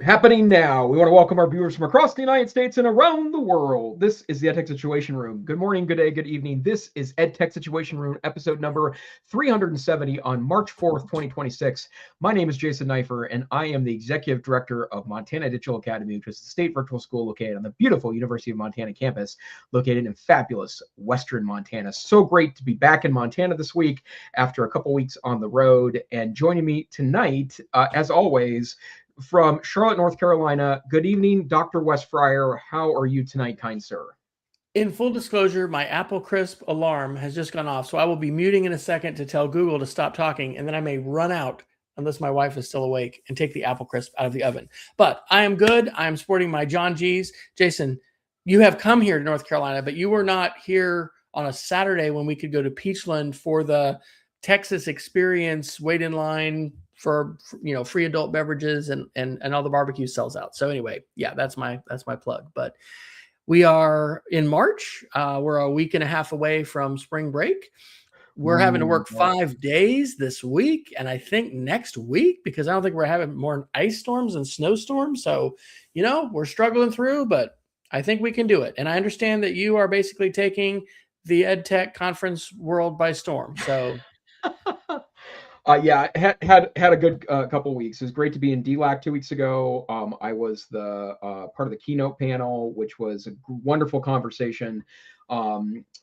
Happening now. We want to welcome our viewers from across the United States and around the world. This is the EdTech Situation Room. Good morning, good day, good evening. This is EdTech Situation Room, episode number 370 on March 4th, 2026. My name is Jason Neiffer, and I am the Executive Director of Montana Digital Academy, which is the state virtual school located on the beautiful University of Montana campus, located in fabulous Western Montana. So great to be back in Montana this week after a couple weeks on the road. And joining me tonight, as always, from Charlotte, North Carolina. Good evening, Dr. Wes Fryer. How are you tonight, kind sir? In full disclosure, my Apple Crisp alarm has just gone off, so I will be muting in a second to tell Google to stop talking, and then I may run out unless my wife is still awake and take the Apple Crisp out of the oven. But I am good. I am sporting my John G's. Jason, you have come here to North Carolina, but you were not here on a Saturday when we could go to Peachland for the Texas experience, wait in line for free adult beverages and all the barbecue sells out. So anyway, yeah, that's my plug. But we are in March. We're a week and a half away from spring break. We're having to work 5 days this week, and I think next week, because I don't think we're having more ice storms and snowstorms. So, we're struggling through, but I think we can do it. And I understand that you are basically taking the EdTech conference world by storm. So Yeah, had a good couple of weeks. It was great to be in DLAC 2 weeks ago. I was the part of the keynote panel, which was a wonderful conversation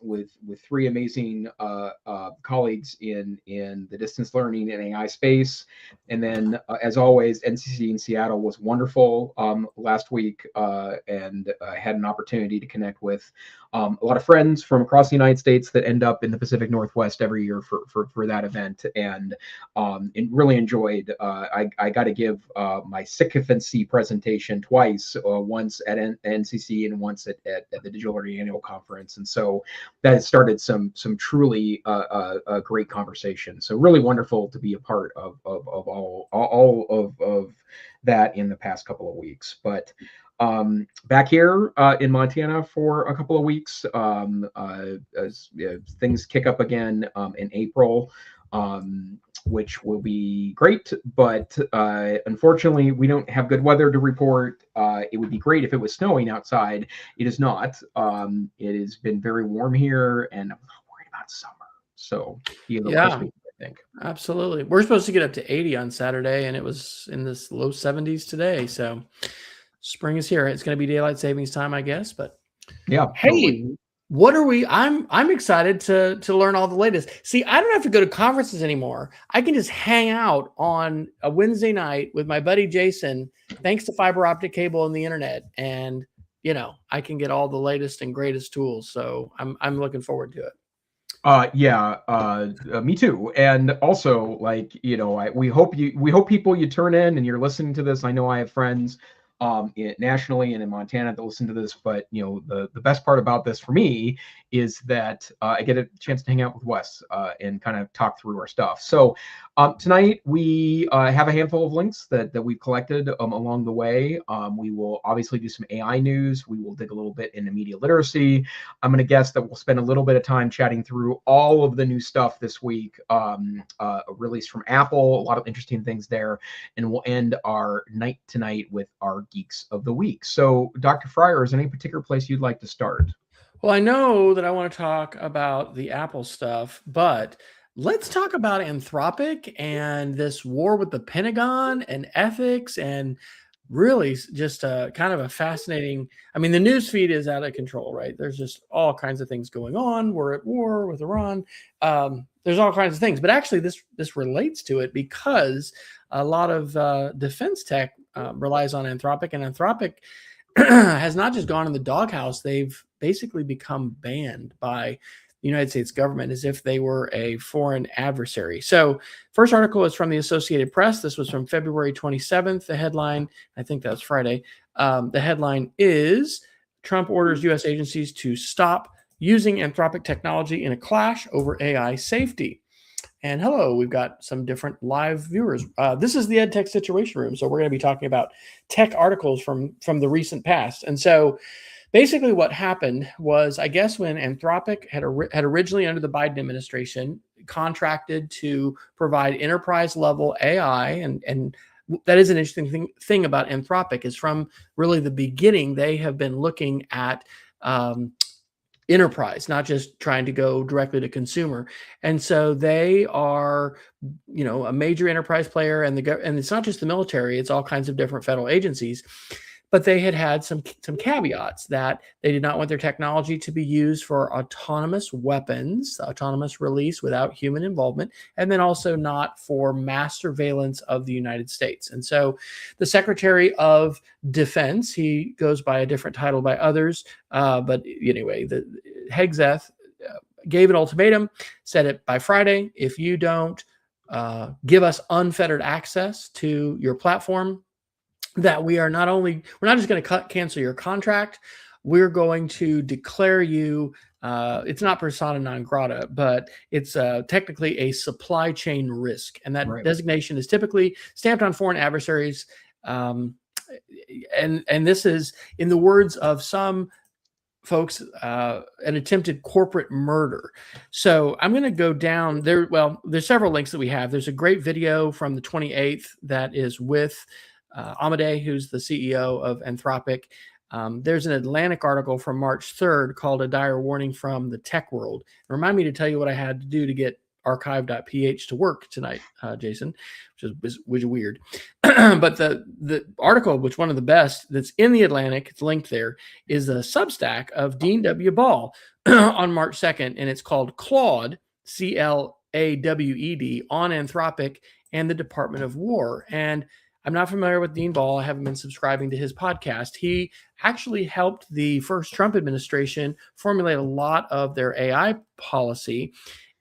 with three amazing colleagues in the distance learning and AI space. And then, as always, NCC in Seattle was wonderful last week, and I had an opportunity to connect with a lot of friends from across the United States that end up in the Pacific Northwest every year for that event, and really enjoyed. I got to give my sycophancy presentation twice, once at NCC and once at the Digital Learning Annual Conference, and so that has started some truly a great conversation. So really wonderful to be a part of all of that in the past couple of weeks. But back here in Montana for a couple of weeks, as things kick up again in April, which will be great. But unfortunately, we don't have good weather to report. It would be great if it was snowing outside. It is not. It has been very warm here, and I'm not worried about summer. So yeah, I think. Absolutely. We're supposed to get up to 80 on Saturday, and it was in this low 70s today. So spring is here. It's going to be daylight savings time, I guess. But yeah, hey, totally. what are we? I'm excited to learn all the latest. See, I don't have to go to conferences anymore. I can just hang out on a Wednesday night with my buddy Jason, thanks to fiber optic cable and the internet, and I can get all the latest and greatest tools. So I'm looking forward to it. Me too. And also, we hope people you turn in and you're listening to this. I know I have friends nationally and in Montana that listen to this, but the best part about this for me is that I get a chance to hang out with Wes and kind of talk through our stuff. So tonight we have a handful of links that we've collected along the way. We will obviously do some AI news. We will dig a little bit into media literacy. I'm going to guess that we'll spend a little bit of time chatting through all of the new stuff this week, released from Apple, a lot of interesting things there, and we'll end our night tonight with our Geeks of the Week. So, Dr. Fryer, is there any particular place you'd like to start? Well, I know that I want to talk about the Apple stuff, but let's talk about Anthropic and this war with the Pentagon and ethics, and really just kind of a fascinating. I mean, the news feed is out of control, right? There's just all kinds of things going on. We're at war with Iran. There's all kinds of things, but actually this relates to it because a lot of defense tech relies on Anthropic, and Anthropic has not just gone in the doghouse. They've basically become banned by the United States government as if they were a foreign adversary. So first article is from the Associated Press. This was from February 27th. The headline, I think that was Friday. The headline is Trump orders U.S. agencies to stop using Anthropic technology in a clash over AI safety. And hello, we've got some different live viewers. This is the EdTech Situation Room. So we're going to be talking about tech articles from the recent past. And so basically what happened was, I guess when Anthropic had originally under the Biden administration contracted to provide enterprise level AI and that is an interesting thing about Anthropic is from really the beginning, they have been looking at enterprise, not just trying to go directly to consumer. And so they are, a major enterprise player, and it's not just the military, it's all kinds of different federal agencies. But they had some caveats that they did not want their technology to be used for autonomous weapons, autonomous release without human involvement, and then also not for mass surveillance of the United States. And so the Secretary of Defense, he goes by a different title by others, but anyway, the Hegseth gave an ultimatum, said it by Friday, if you don't give us unfettered access to your platform, that we're not just going to cancel your contract, we're going to declare you, it's not persona non grata, but it's technically a supply chain risk. And that designation is typically stamped on foreign adversaries. And this is, in the words of some folks, an attempted corporate murder. So I'm going to go down there. Well, there's several links that we have. There's a great video from the 28th that is with Amadei, who's the CEO of Anthropic. There's an Atlantic article from March 3rd called "A Dire Warning from the Tech World." Remind me to tell you what I had to do to get archive.ph to work tonight, Jason, which is weird. But the article, which one of the best that's in the Atlantic, it's linked there, is a Substack of Dean W. Ball on March 2nd, and it's called Claude, CLAWED, on Anthropic and the Department of War. And I'm not familiar with Dean Ball. I haven't been subscribing to his podcast. He actually helped the first Trump administration formulate a lot of their AI policy.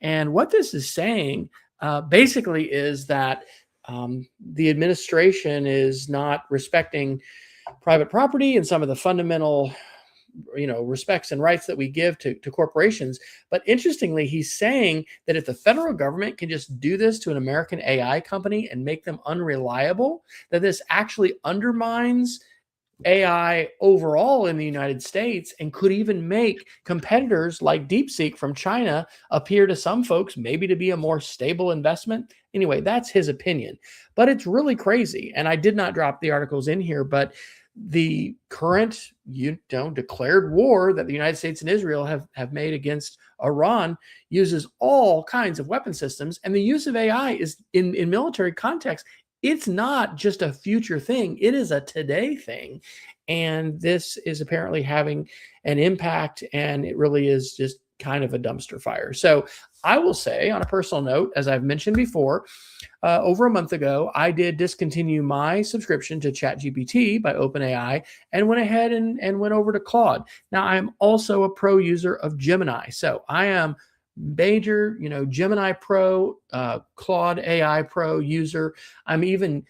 And what this is saying basically is that the administration is not respecting private property and some of the fundamental respects and rights that we give to corporations. But interestingly, he's saying that if the federal government can just do this to an American AI company and make them unreliable, that this actually undermines AI overall in the United States and could even make competitors like DeepSeek from China appear to some folks maybe to be a more stable investment. Anyway, that's his opinion, but it's really crazy. And I did not drop the articles in here, but the current, declared war that the United States and Israel have made against Iran uses all kinds of weapon systems. And the use of AI is in military context. It's not just a future thing. It is a today thing. And this is apparently having an impact, and it really is just kind of a dumpster fire. So I will say, on a personal note, as I've mentioned before, over a month ago, I did discontinue my subscription to ChatGPT by OpenAI and went ahead and went over to Claude. Now, I'm also a pro user of Gemini. So I am major, Gemini Pro, Claude AI Pro user. I'm even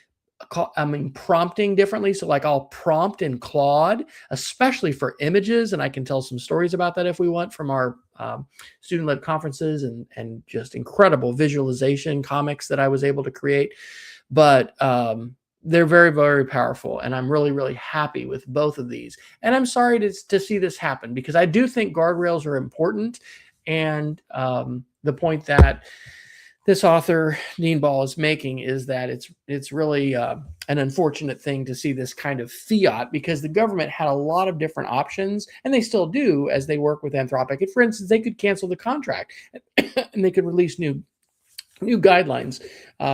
prompting differently. So like I'll prompt in Claude, especially for images. And I can tell some stories about that if we want from our student-led conferences and just incredible visualization comics that I was able to create. But they're very, very powerful. And I'm really, really happy with both of these. And I'm sorry to see this happen, because I do think guardrails are important. And the point that this author, Dean Ball, is making is that it's really an unfortunate thing to see this kind of fiat, because the government had a lot of different options, and they still do as they work with Anthropic. And for instance, they could cancel the contract and they could release new guidelines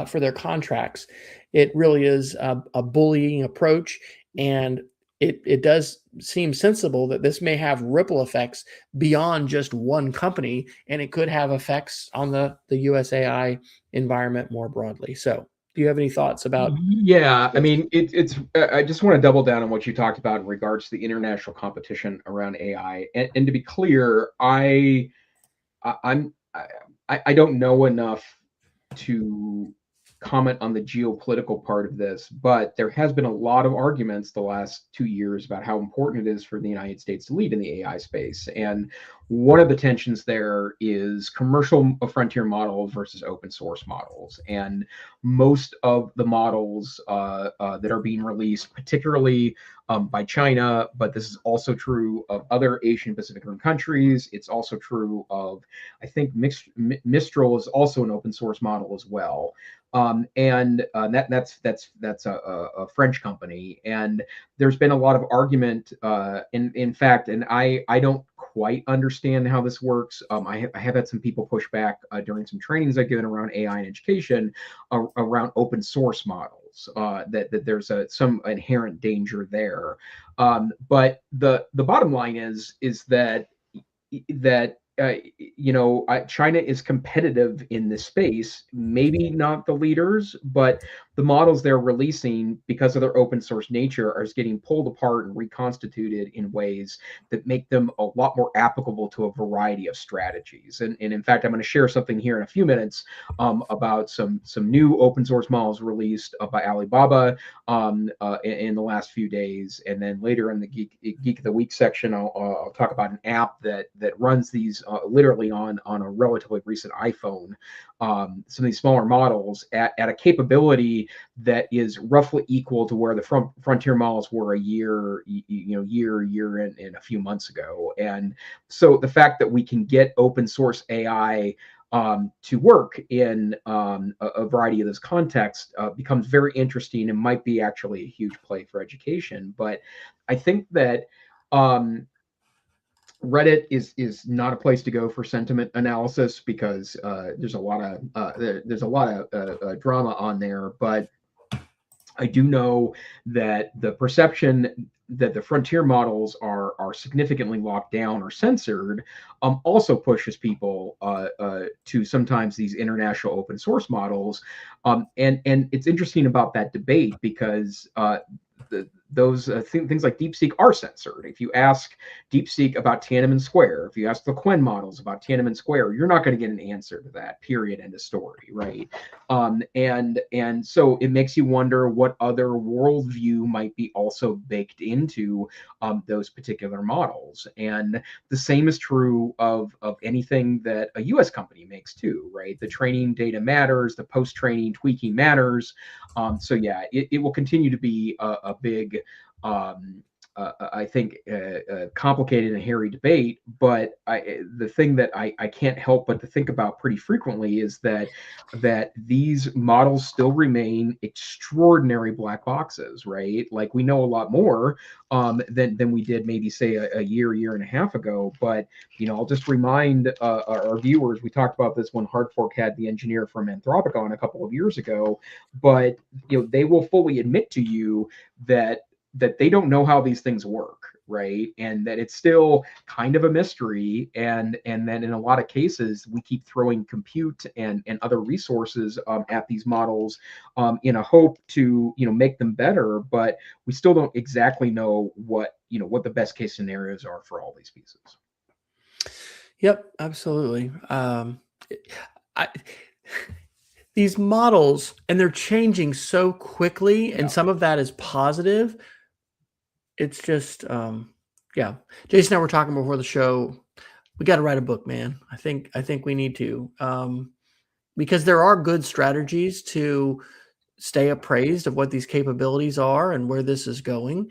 for their contracts. It really is a bullying approach, and it does seem sensible that this may have ripple effects beyond just one company, and it could have effects on the US AI environment more broadly. So do you have any thoughts about? Yeah, I mean, it's. I just want to double down on what you talked about in regards to the international competition around AI. And to be clear, I don't know enough to comment on the geopolitical part of this, but there has been a lot of arguments the last 2 years about how important it is for the United States to lead in the AI space. And one of the tensions there is commercial frontier models versus open source models. And most of the models that are being released, particularly by China, but this is also true of other Asian Pacific Rim countries. It's also true of, I think, Mistral is also an open source model as well. That's a French company, and there's been a lot of argument. In fact, and I don't quite understand how this works. I have had some people push back during some trainings I've given around AI and education around open source models. That there's some inherent danger there. But the bottom line is that China is competitive in this space, maybe not the leaders, but the models they're releasing, because of their open source nature, are getting pulled apart and reconstituted in ways that make them a lot more applicable to a variety of strategies. And in fact, I'm going to share something here in a few minutes about some new open source models released by Alibaba in the last few days. And then later in the Geek of the Week section, I'll talk about an app that runs these literally on a relatively recent iPhone. Some of these smaller models at a capability that is roughly equal to where the frontier models were a year and a few months ago. And so the fact that we can get open source AI to work in a variety of those contexts becomes very interesting and might be actually a huge play for education. But I think that Reddit is not a place to go for sentiment analysis, because there's a lot of drama on there. But I do know that the perception that the frontier models are significantly locked down or censored also pushes people to sometimes these international open source models. And it's interesting about that debate, because those things like DeepSeek are censored. If you ask DeepSeek about Tiananmen Square, if you ask the Quen models about Tiananmen Square, you're not going to get an answer to that. Period. End of story. Right. And so it makes you wonder what other worldview might be also baked into those particular models. And the same is true of anything that a U.S. company makes too. Right. The training data matters. The post-training tweaking matters. So yeah, it will continue to be a big, I think, complicated and hairy debate. But the thing that I can't help but to think about pretty frequently is that these models still remain extraordinary black boxes, right? Like, we know a lot more than we did maybe say a year and a half ago. But I'll just remind our viewers, we talked about this when Hardfork had the engineer from Anthropic on a couple of years ago. But they will fully admit to you that they don't know how these things work, right? And that it's still kind of a mystery. And then in a lot of cases, we keep throwing compute and other resources at these models in a hope to make them better, but we still don't exactly know what the best case scenarios are for all these pieces. Yep, absolutely. These models, and they're changing so quickly, and some of that is positive. It's just, yeah. Jason and I were talking before the show. We got to write a book, man. I think we need to, because there are good strategies to stay appraised of what these capabilities are and where this is going.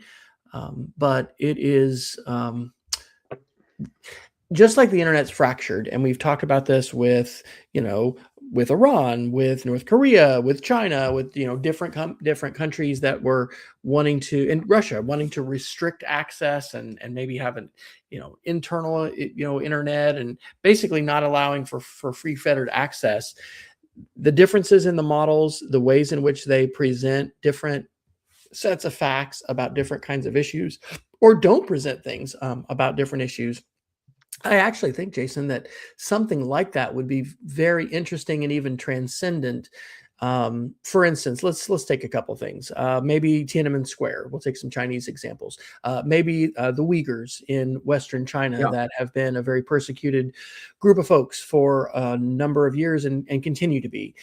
But it is just like the internet's fractured, and we've talked about this with with Iran, with North Korea, with China, with different countries that were wanting to, and Russia wanting to restrict access and maybe have an internal internet, and basically not allowing for free fettered access. The differences in the models, the ways in which they present different sets of facts about different kinds of issues, or don't present things about different issues. I actually think, Jason, that something like that would be very interesting and even transcendent. For instance, let's take a couple things. Maybe Tiananmen Square. We'll take some Chinese examples. Maybe the Uyghurs in Western China that have been a very persecuted group of folks for a number of years and continue to be.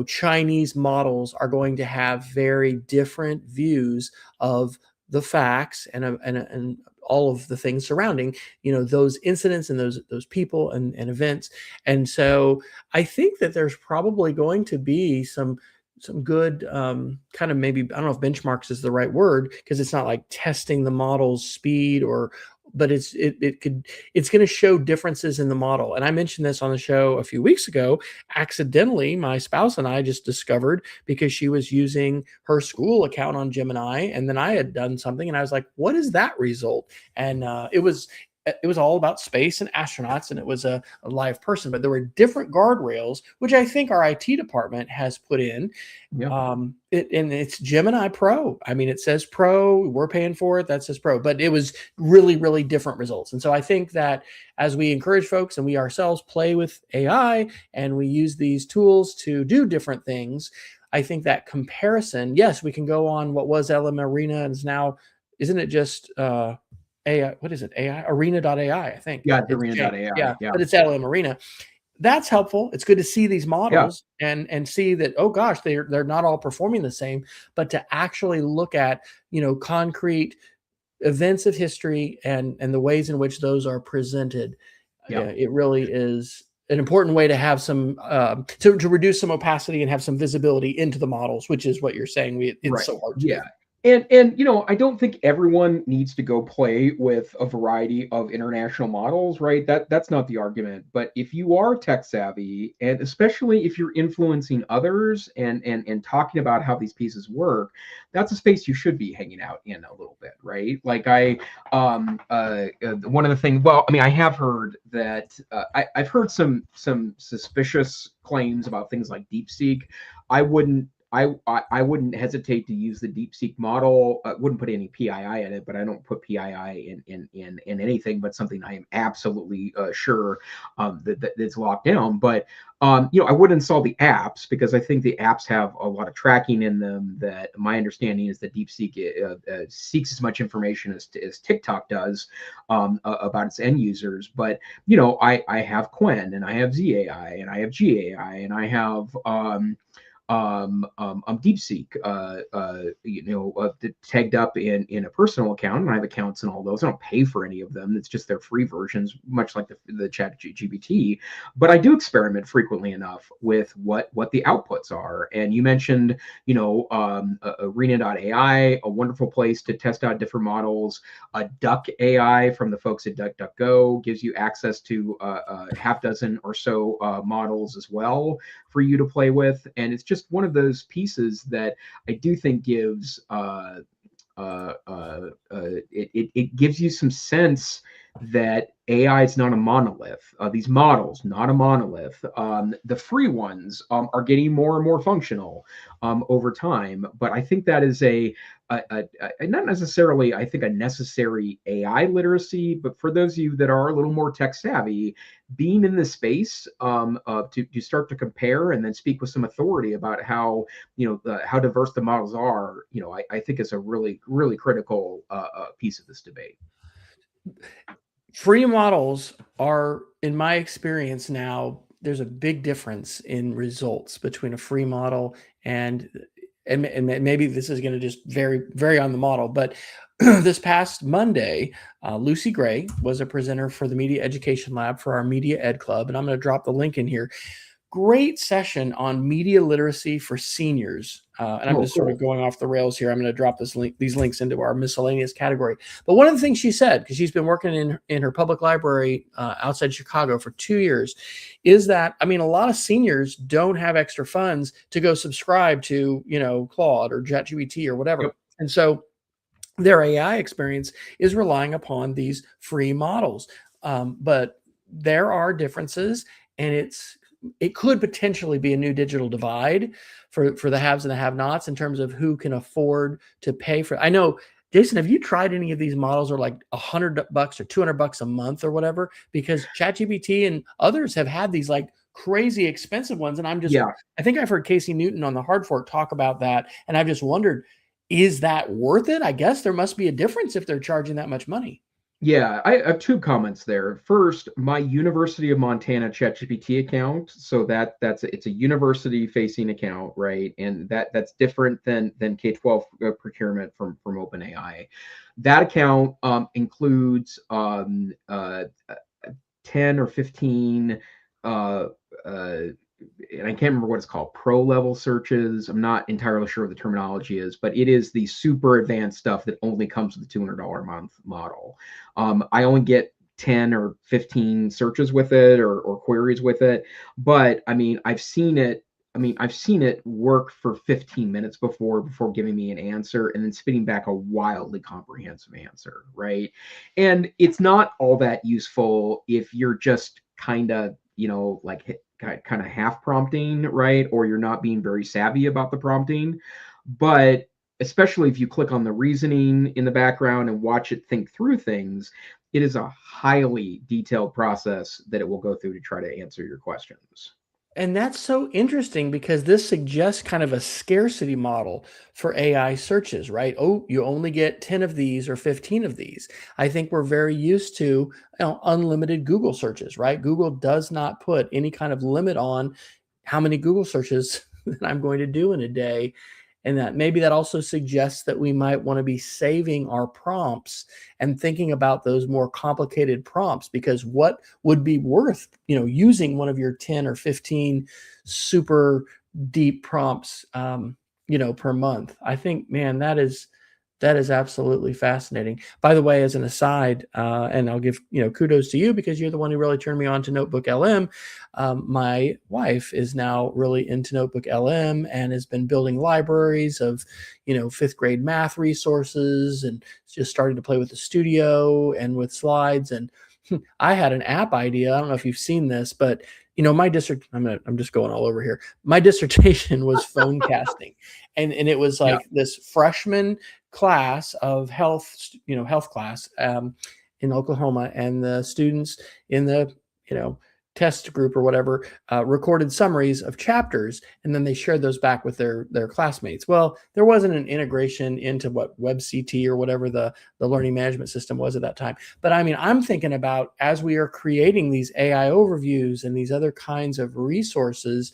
Chinese models are going to have very different views of the facts and all of the things surrounding, those incidents and those people and events. And so I think that there's probably going to be some good kind of, maybe, I don't know if benchmarks is the right word, because it's not like testing the model's speed or but it's going to show differences in the model. And I mentioned this on the show a few weeks ago. Accidentally, my spouse and I just discovered, because she was using her school account on Gemini, and then I had done something, and I was like, what is that result? And it was all about space and astronauts, and it was a live person, but there were different guardrails, which I think our IT department has put in. Yeah. And it's Gemini Pro. I mean, it says Pro, we're paying for it, that says Pro, but it was really, really different results. And so I think that as we encourage folks and we ourselves play with AI and we use these tools to do different things, I think that comparison, yes, we can go on what was LM Arena and is now, isn't it just AI, what is it? AI Arena.ai, I think. Yeah, it's Arena.ai. Yeah, Yeah. but it's LM Arena. That's helpful. It's good to see these models and see that, oh gosh, they're not all performing the same, but to actually look at, concrete events of history and the ways in which those are presented. It really is an important way to have some to reduce some opacity and have some visibility into the models, which is what you're saying. It's so hard to do. And I don't think everyone needs to go play with a variety of international models, right? That's not the argument. But if you are tech savvy, and especially if you're influencing others and talking about how these pieces work, that's a space you should be hanging out in a little bit, right? Like one of the things. Well, I mean, I have heard that I've heard some suspicious claims about things like DeepSeek. I wouldn't hesitate to use the DeepSeek model. Wouldn't put any PII in it, but I don't put PII in anything but something I am absolutely sure that's locked down. But I wouldn't install the apps because I think the apps have a lot of tracking in them. That my understanding is that DeepSeek seeks as much information as TikTok does about its end users. But I have Quen and I have ZAI and I have GAI and I have DeepSeek, tagged up in a personal account, and I have accounts in all those. I don't pay for any of them. It's just their free versions, much like the Chat GPT. But I do experiment frequently enough with what the outputs are. And you mentioned, Arena.ai, a wonderful place to test out different models. Duck AI from the folks at DuckDuckGo gives you access to a half dozen or so models as well for you to play with. And it's just one of those pieces that I do think gives it gives you some sense that AI is not a monolith. These models, not a monolith. The free ones are getting more and more functional over time, but I think that is not necessarily, I think, a necessary AI literacy, but for those of you that are a little more tech savvy, being in the space to start to compare and then speak with some authority about how how diverse the models are, I think is a really, really critical piece of this debate. Free models are, in my experience now, there's a big difference in results between a free model and maybe this is going to just vary on the model, but this past Monday, Lucy Gray was a presenter for the Media Education Lab for our Media Ed Club, and I'm going to drop the link in here. Great session on media literacy for seniors. And I'm just sort of going off the rails here. I'm going to drop these links into our miscellaneous category. But one of the things she said, because she's been working in her public library outside Chicago for 2 years, is that, I mean, a lot of seniors don't have extra funds to go subscribe to, Claude or ChatGPT or whatever. Yep. And so their AI experience is relying upon these free models. But there are differences, and it could potentially be a new digital divide for the haves and the have-nots in terms of who can afford to pay for it. I know, Jason, have you tried any of these models, or like $100 or $200 a month or whatever? Because ChatGPT and others have had these like crazy expensive ones. And I think I've heard Casey Newton on the Hard Fork talk about that. And I've just wondered, is that worth it? I guess there must be a difference if they're charging that much money. Yeah, I have 2 comments there. First, my University of Montana ChatGPT account, so it's a university-facing account, right? And that's different than K-12 procurement from OpenAI. That account includes 10 or 15 and I can't remember what it's called, pro level searches. I'm not entirely sure what the terminology is, but it is the super advanced stuff that only comes with the $200 a month model. I only get 10 or 15 searches with it, or queries with it. But I mean, I've seen it work for 15 minutes before giving me an answer and then spitting back a wildly comprehensive answer, right? And it's not all that useful if you're just kind of, like kind of half prompting, right? Or you're not being very savvy about the prompting. But especially if you click on the reasoning in the background and watch it think through things, it is a highly detailed process that it will go through to try to answer your questions. And that's so interesting because this suggests kind of a scarcity model for AI searches, right? Oh, you only get 10 of these or 15 of these. I think we're very used to, unlimited Google searches, right? Google does not put any kind of limit on how many Google searches that I'm going to do in a day. And that maybe that also suggests that we might want to be saving our prompts and thinking about those more complicated prompts, because what would be worth, using one of your 10 or 15 super deep prompts, per month. I think, man, that is absolutely fascinating. By the way, as an aside, and I'll give kudos to you because you're the one who really turned me on to Notebook LM. My wife is now really into Notebook LM and has been building libraries of fifth grade math resources, and just started to play with the studio and with slides. And I had an app idea. I don't know if you've seen this, but my district, I'm just going all over here. My dissertation was phone casting, and it was like this freshman class of health class in Oklahoma, and the students in the test group or whatever recorded summaries of chapters, and then they shared those back with their classmates. Well, there wasn't an integration into what WebCT or whatever the learning management system was at that time. But I mean, I'm thinking about, as we are creating these AI overviews and these other kinds of resources,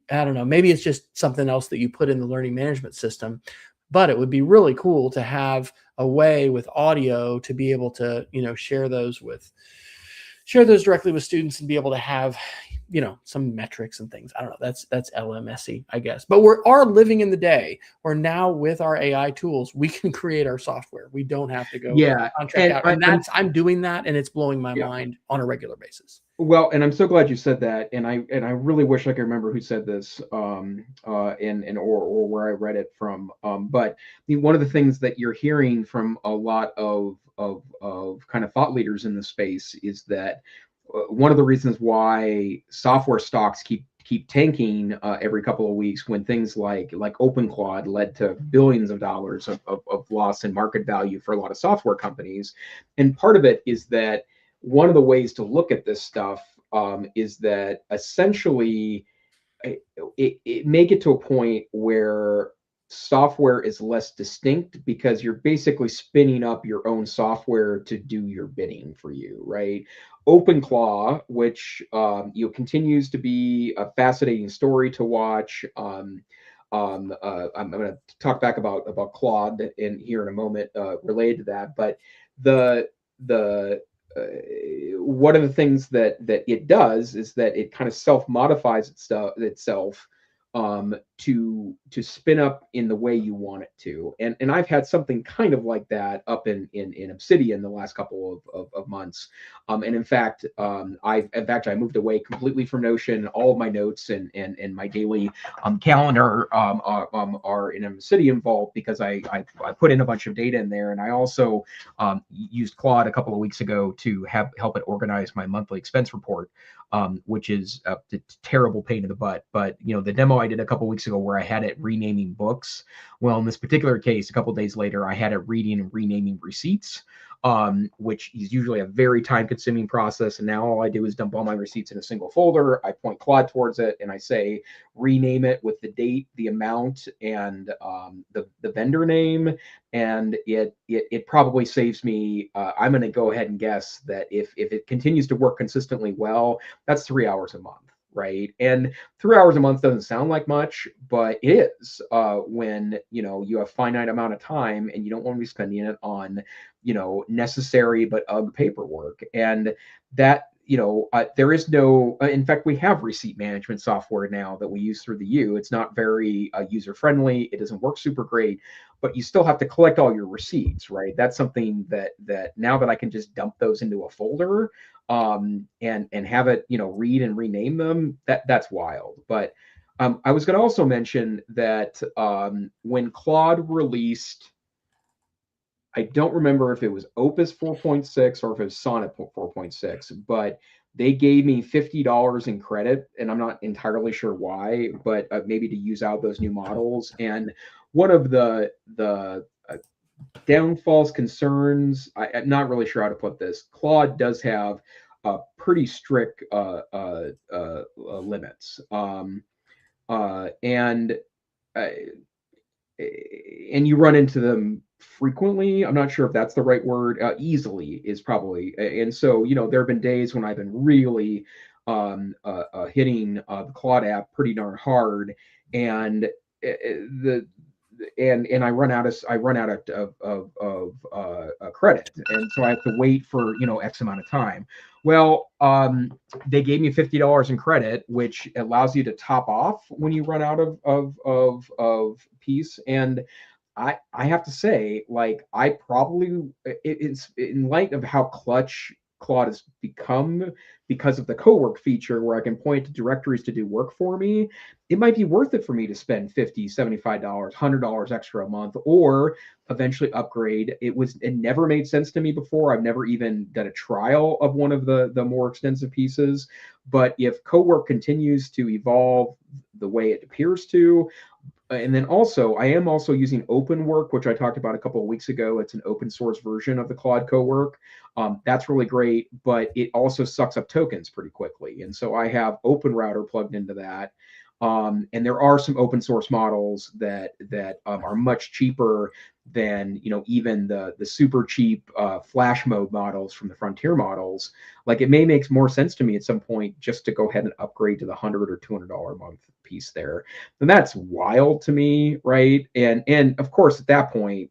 I don't know, maybe it's just something else that you put in the learning management system, but it would be really cool to have a way with audio to be able to share those directly with students and be able to have some metrics and things. I don't know. That's LMSy, I guess. But we are living in the day where now, with our AI tools, we can create our software. We don't have to go contract out. And I'm doing that, and it's blowing my mind on a regular basis. Well, and I'm so glad you said that, and I really wish I could remember who said this, or where I read it from. But one of the things that you're hearing from a lot of kind of thought leaders in the space is that one of the reasons why software stocks keep tanking every couple of weeks, when things like OpenClaw led to billions of dollars of loss in market value for a lot of software companies, and part of it is that one of the ways to look at this stuff is that essentially it may get to a point where software is less distinct, because you're basically spinning up your own software to do your bidding for you, right? OpenClaw, which continues to be a fascinating story to watch. I'm going to talk back about Claude here in a moment related to that, but the one of the things that it does is that it kind of self-modifies itself to spin up in the way you want it to. And I've had something kind of like that up in Obsidian the last couple of months. And in fact, I moved away completely from Notion. All of my notes and my daily calendar are in an Obsidian vault, because I put in a bunch of data in there. And I also used Claude a couple of weeks ago to help it organize my monthly expense report, which is a terrible pain in the butt. But the demo I did a couple weeks ago where I had it renaming books. Well, in this particular case, a couple days later, I had it reading and renaming receipts, which is usually a very time-consuming process. And now all I do is dump all my receipts in a single folder. I point Claude towards it, and I say, rename it with the date, the amount, and the vendor name. And it probably saves me. I'm going to go ahead and guess that if it continues to work consistently well, that's 3 hours a month. Right. And 3 hours a month doesn't sound like much, but it is when, you have finite amount of time and you don't want to be spending it on, necessary but ugh paperwork. And that there is no, in fact, we have receipt management software now that we use through the U. It's not very user friendly. It doesn't work super great, but you still have to collect all your receipts, right? That's something that now that I can just dump those into a folder, and have it, read and rename them, that's wild. But I was going to also mention that when Claude released, I don't remember if it was Opus 4.6 or if it was Sonnet 4.6, but they gave me $50 in credit, and I'm not entirely sure why, but maybe to use out those new models. And one of the downfalls, concerns, I'm not really sure how to put this. Claude does have pretty strict limits, and you run into them frequently. I'm not sure if that's the right word. Easily is probably. And so, there have been days when I've been really hitting the Claude app pretty darn hard, and I run out of credit, and so I have to wait for X amount of time. Well, they gave me $50 in credit, which allows you to top off when you run out of piece. And I have to say, like, I probably, it's in light of how clutch Claude has become because of the co-work feature where I can point to directories to do work for me, it might be worth it for me to spend $50, $75, $100 extra a month, or eventually upgrade. It never made sense to me before. I've never even done a trial of one of the more extensive pieces. But if co-work continues to evolve the way it appears to, and then also, I am also using OpenWork, which I talked about a couple of weeks ago. It's an open source version of the Claude cowork. That's really great, but it also sucks up tokens pretty quickly. And so I have OpenRouter plugged into that. And there are some open source models that are much cheaper than even the super cheap flash mode models from the Frontier models. Like, it may make more sense to me at some point just to go ahead and upgrade to the $100 or $200 a month piece there. And that's wild to me, right? And of course, at that point,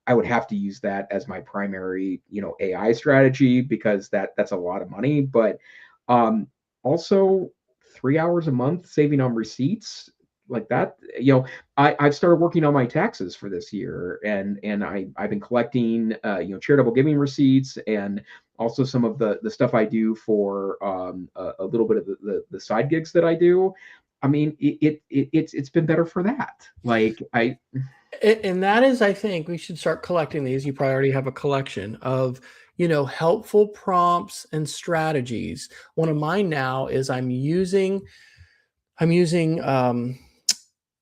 I would have to use that as my primary AI strategy, because that's a lot of money. But also, 3 hours a month saving on receipts like that, I've started working on my taxes for this year, and I've been collecting charitable giving receipts, and also some of the stuff I do for a little bit of the side gigs that I do. I mean, it's been better for that. Like, and that is, I think we should start collecting these. You probably already have a collection of helpful prompts and strategies. One of mine now is I'm using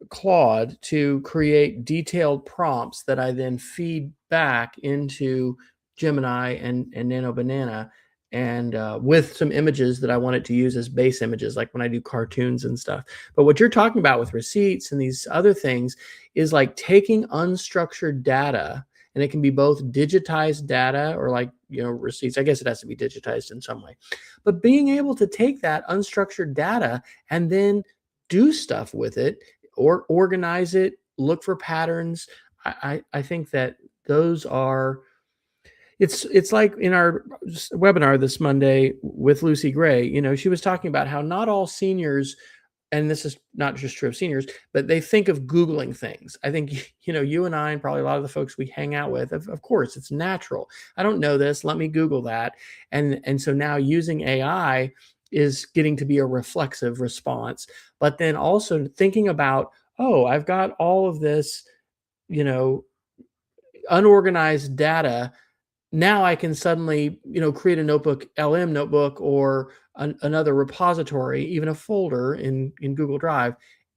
Claude to create detailed prompts that I then feed back into Gemini and Nano Banana, and with some images that I want it to use as base images, like when I do cartoons and stuff. But what you're talking about with receipts and these other things is like taking unstructured data, and it can be both digitized data or like, receipts. I guess it has to be digitized in some way, but being able to take that unstructured data and then do stuff with it, or organize it, look for patterns. I think that those are, it's like in our webinar this Monday with Lucy Gray, she was talking about how not all seniors, and this is not just true of seniors, but they think of Googling things. I think, you and I, and probably a lot of the folks we hang out with, of course, it's natural. I don't know this, let me Google that. And so now using AI is getting to be a reflexive response, but then also thinking about, oh, I've got all of this, unorganized data. Now I can suddenly, create a notebook, LM notebook, or another repository, even a folder in Google Drive,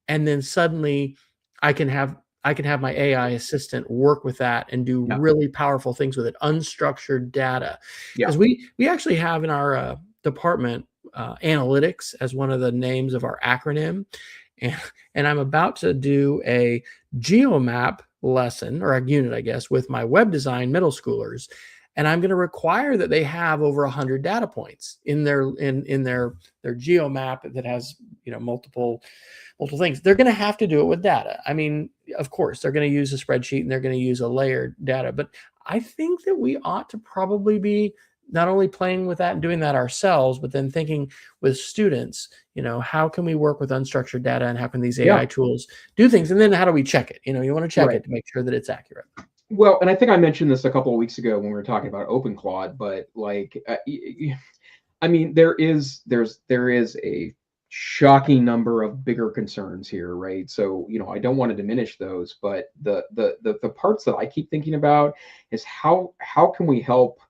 and then suddenly I can have my AI assistant work with that and do really powerful things with it, unstructured data. Because we actually have in our department analytics as one of the names of our acronym, and I'm about to do a geomap lesson, or a unit, I guess, with my web design middle schoolers. And I'm going to require that they have over 100 data points in their geomap that has multiple things. They're going to have to do it with data. I mean, of course, they're going to use a spreadsheet and they're going to use a layered data. But I think that we ought to probably be not only playing with that and doing that ourselves, but then thinking with students, how can we work with unstructured data and how can these AI tools do things? And then how do we check it? You want to check it to make sure that it's accurate. Well, and I think I mentioned this a couple of weeks ago when we were talking about OpenClaw, but like, I mean, there is a shocking number of bigger concerns here, right? So, I don't want to diminish those, but the parts that I keep thinking about is how can we help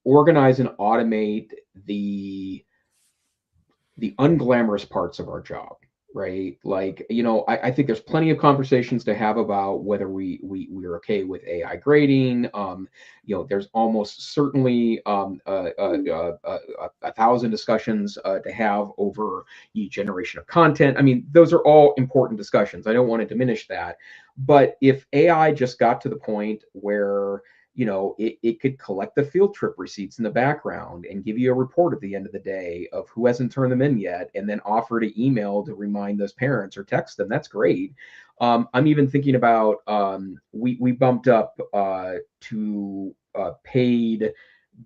organize and automate the unglamorous parts of our job, right? Like, I think there's plenty of conversations to have about whether we're okay with AI grading. There's almost certainly a thousand discussions to have over the generation of content. I mean, those are all important discussions. I don't want to diminish that. But if AI just got to the point where it could collect the field trip receipts in the background and give you a report at the end of the day of who hasn't turned them in yet, and then offer to email to remind those parents or text them. That's great. I'm even thinking about we bumped up to paid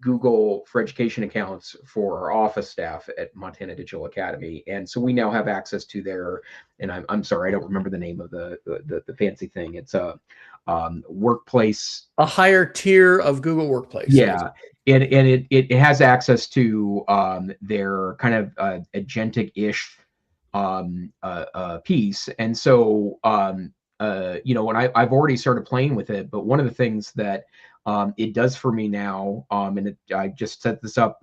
Google for Education accounts for our office staff at Montana Digital Academy, and so we now have access to their. And I'm sorry, I don't remember the name of the fancy thing. It's a workplace, a higher tier of Google Workplace. Yeah, and it has access to their kind of agentic-ish piece, and so when I've already started playing with it, but one of the things that it does for me now, and I just set this up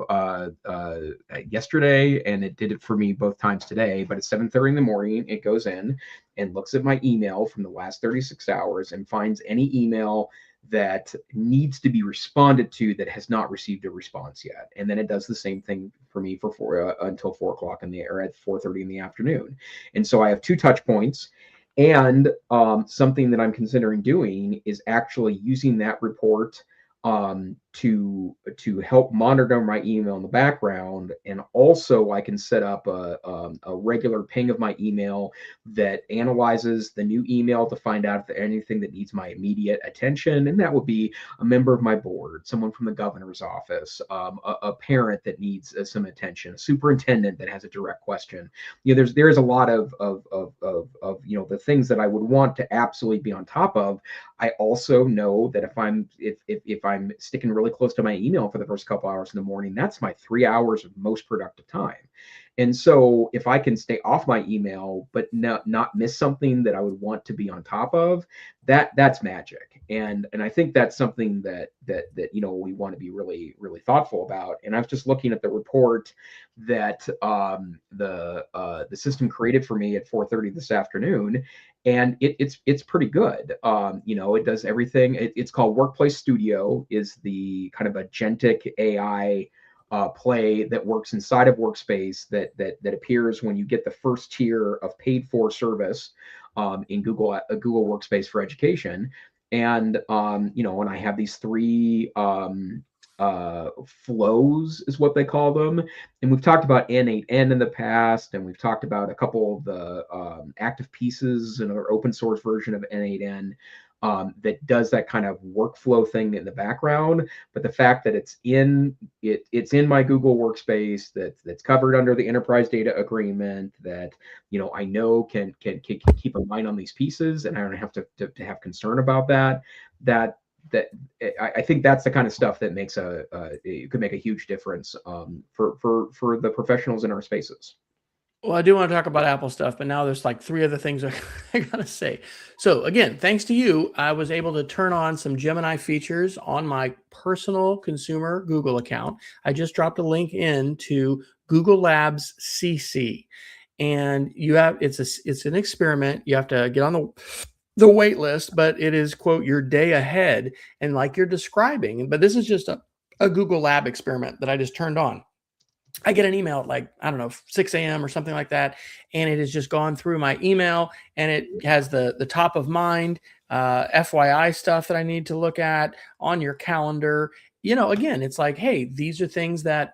yesterday, and it did it for me both times today. But at 7:30 in the morning, it goes in and looks at my email from the last 36 hours and finds any email that needs to be responded to that has not received a response yet, and then it does the same thing for me until 4 o'clock or at 4:30 in the afternoon. And so I have 2 touch points. And something that I'm considering doing is actually using that report to help monitor my email in the background, and also I can set up a regular ping of my email that analyzes the new email to find out if there's anything that needs my immediate attention, and that would be a member of my board, someone from the governor's office, a parent that needs some attention, a superintendent that has a direct question. There's a lot of the things that I would want to absolutely be on top of. I also know that if I'm sticking really close to my email for the first couple hours in the morning, that's my 3 hours of most productive time. And so if I can stay off my email, but not miss something that I would want to be on top of, that's magic. And I think that's something that we want to be really, really thoughtful about. And I was just looking at the report that the system created for me at 4:30 this afternoon, and it's pretty good. It does everything. It's called Workplace Studio, is the kind of agentic AI play that works inside of Workspace that appears when you get the first tier of paid for service in Google Workspace for Education. And and I have these 3 flows is what they call them, and we've talked about N8N in the past, and we've talked about a couple of the active pieces, another open source version of N8N that does that kind of workflow thing in the background. But the fact that it's in my Google Workspace, that's covered under the enterprise data agreement, that I know can keep a mind on these pieces, and I don't have to have concern about that. I think that's the kind of stuff that makes it could make a huge difference for the professionals in our spaces. Well, I do want to talk about Apple stuff, but now there's like 3 other things I gotta say. So again, thanks to you, I was able to turn on some Gemini features on my personal consumer Google account. I just dropped a link in to Google Labs CC, and it's an experiment. You have to get on the wait list, but it is, quote, your day ahead, and like you're describing. But this is just a Google Lab experiment that I just turned on. I get an email at like, I don't know, 6 a.m. or something like that. And it has just gone through my email, and it has the top of mind FYI stuff that I need to look at on your calendar. Again, it's like, hey, these are things that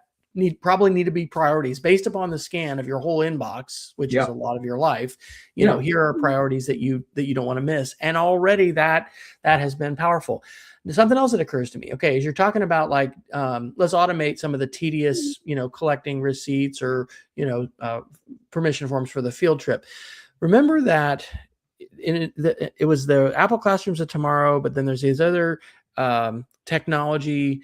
probably need to be priorities based upon the scan of your whole inbox, which is a lot of your life. Here are priorities that you don't want to miss. And already that has been powerful. Something else that occurs to me, okay, as you're talking about like, let's automate some of the tedious, collecting receipts or, permission forms for the field trip. Remember that it was the Apple Classrooms of tomorrow, but then there's these other technology,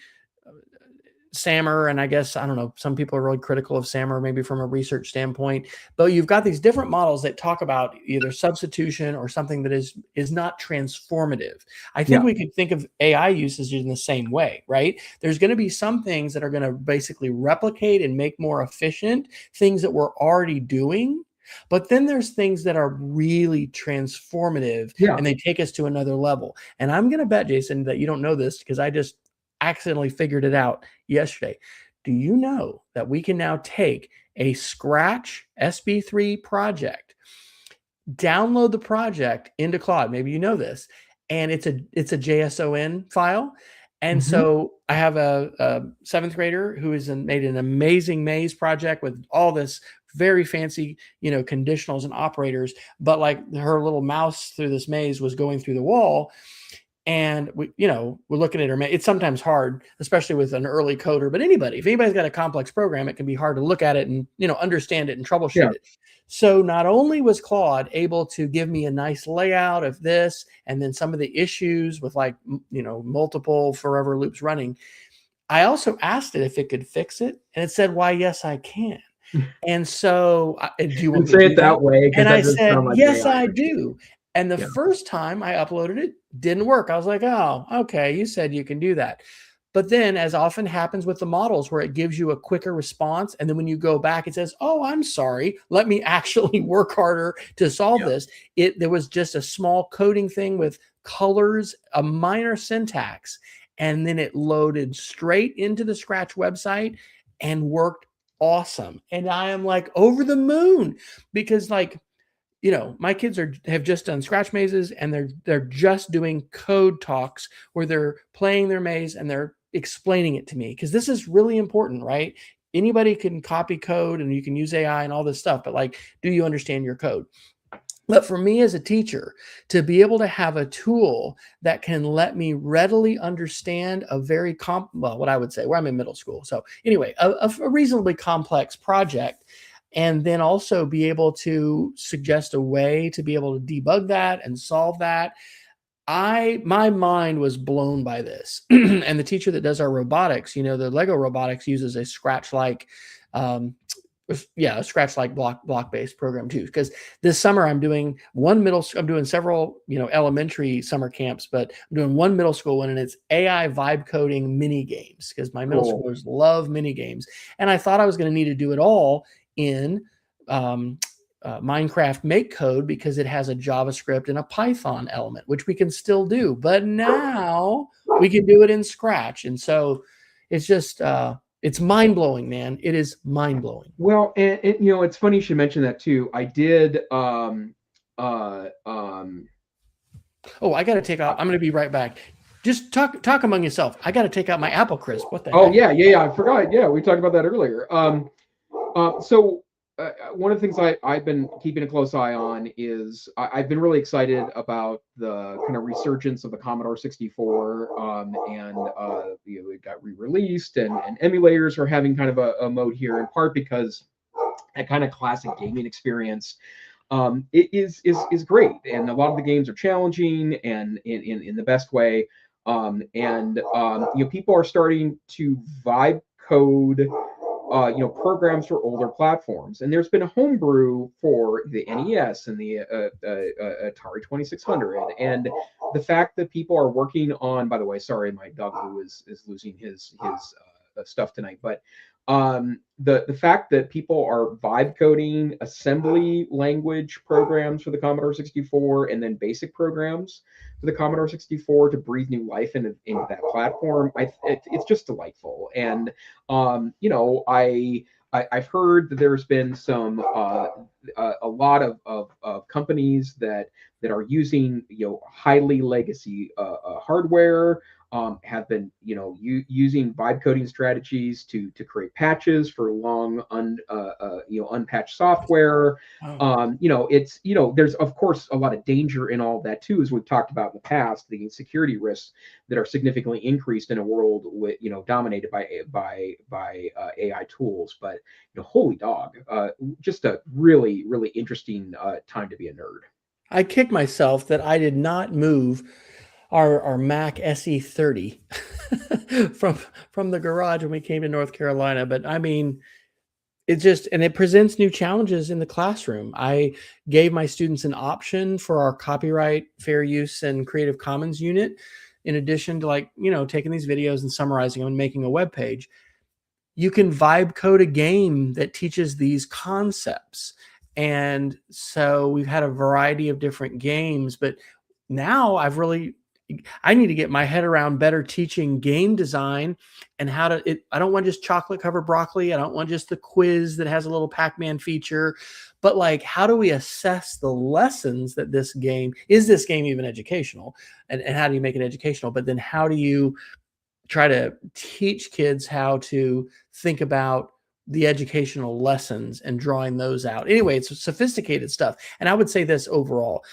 SAMR, and I guess, I don't know, some people are really critical of SAMR, maybe from a research standpoint, but you've got these different models that talk about either substitution or something that is not transformative. I think we could think of AI usage in the same way, right? There's going to be some things that are going to basically replicate and make more efficient things that we're already doing. But then there's things that are really transformative and they take us to another level. And I'm going to bet, Jason, that you don't know this because I just accidentally figured it out yesterday. Do you know that we can now take a Scratch SB3 project, download the project into Claude? Maybe you know this, and it's a JSON file. And so I have a seventh grader who has made an amazing maze project with all this very fancy, conditionals and operators, but like her little mouse through this maze was going through the wall. And we're looking at her. It's sometimes hard, especially with an early coder, but if anybody's got a complex program, it can be hard to look at it and, understand it and troubleshoot it. So not only was Claude able to give me a nice layout of this, and then some of the issues with like, multiple forever loops running, I also asked it if it could fix it. And it said, why, yes, I can. And so do you want me to say it that way? And I said, yes, I do. And the first time I uploaded it, didn't work. I was like, oh, okay, you said you can do that. But then, as often happens with the models, where it gives you a quicker response, and then when you go back, it says, oh, I'm sorry, let me actually work harder to solve this. There was just a small coding thing with colors, a minor syntax, and then it loaded straight into the Scratch website and worked awesome. And I am like over the moon because my kids have just done Scratch mazes, and they're just doing code talks where they're playing their maze and they're explaining it to me, because this is really important, right? Anybody can copy code and you can use AI and all this stuff, but do you understand your code? But for me as a teacher, to be able to have a tool that can let me readily understand a very what I would say, where I'm in middle school. So anyway, a reasonably complex project, and then also be able to suggest a way to be able to debug that and solve that. My mind was blown by this. And the teacher that does our robotics, the Lego robotics uses a Scratch-like, a Scratch-like block-based program too. Because this summer I'm doing several, elementary summer camps, but I'm doing one middle school one, and it's AI vibe coding mini games, because my middle schoolers love mini games. And I thought I was going to need to do it all in Minecraft make code, because it has a JavaScript and a Python element, which we can still do, but now we can do it in Scratch. And so it's just it's mind-blowing, man. It is mind-blowing. Well, and it's funny you should mention that too. I did oh, I gotta take out. I'm gonna be right back. Just talk among yourself. I gotta take out my Apple Crisp. What the heck? Yeah, I forgot. Yeah, we talked about that earlier. So one of the things I've been keeping a close eye on is I've been really excited about the kind of resurgence of the Commodore 64, and it got re-released, and emulators are having kind of a mode here, in part because that kind of classic gaming experience it is great, and a lot of the games are challenging and in the best way, people are starting to vibe code programs for older platforms. And there's been a homebrew for the NES and the Atari 2600. And the fact that people are working on, by the way, sorry, my dog Lou is losing his stuff tonight, but the fact that people are vibe coding assembly language programs for the Commodore 64, and then basic programs for the Commodore 64 to breathe new life into that platform, it's just delightful. And I've heard that there's been some a lot of companies that are using highly legacy hardware, have been, using vibe coding strategies to create patches for long unpatched software. Oh, There's of course a lot of danger in all of that too, as we've talked about in the past, the security risks that are significantly increased in a world with, dominated by AI tools. But holy dog, just a really really interesting time to be a nerd. I kick myself that I did not move our Mac SE30 from the garage when we came to North Carolina. But I mean, it presents new challenges in the classroom. I gave my students an option for our copyright, fair use, and Creative Commons unit, in addition to taking these videos and summarizing them and making a web page. You can vibe code a game that teaches these concepts. And so we've had a variety of different games, but now I need to get my head around better teaching game design and I don't want just chocolate covered broccoli. I don't want just the quiz that has a little Pac-Man feature, but how do we assess the lessons that this game even educational, and how do you make it educational? But then how do you try to teach kids how to think about the educational lessons and drawing those out? Anyway, it's sophisticated stuff. And I would say this overall: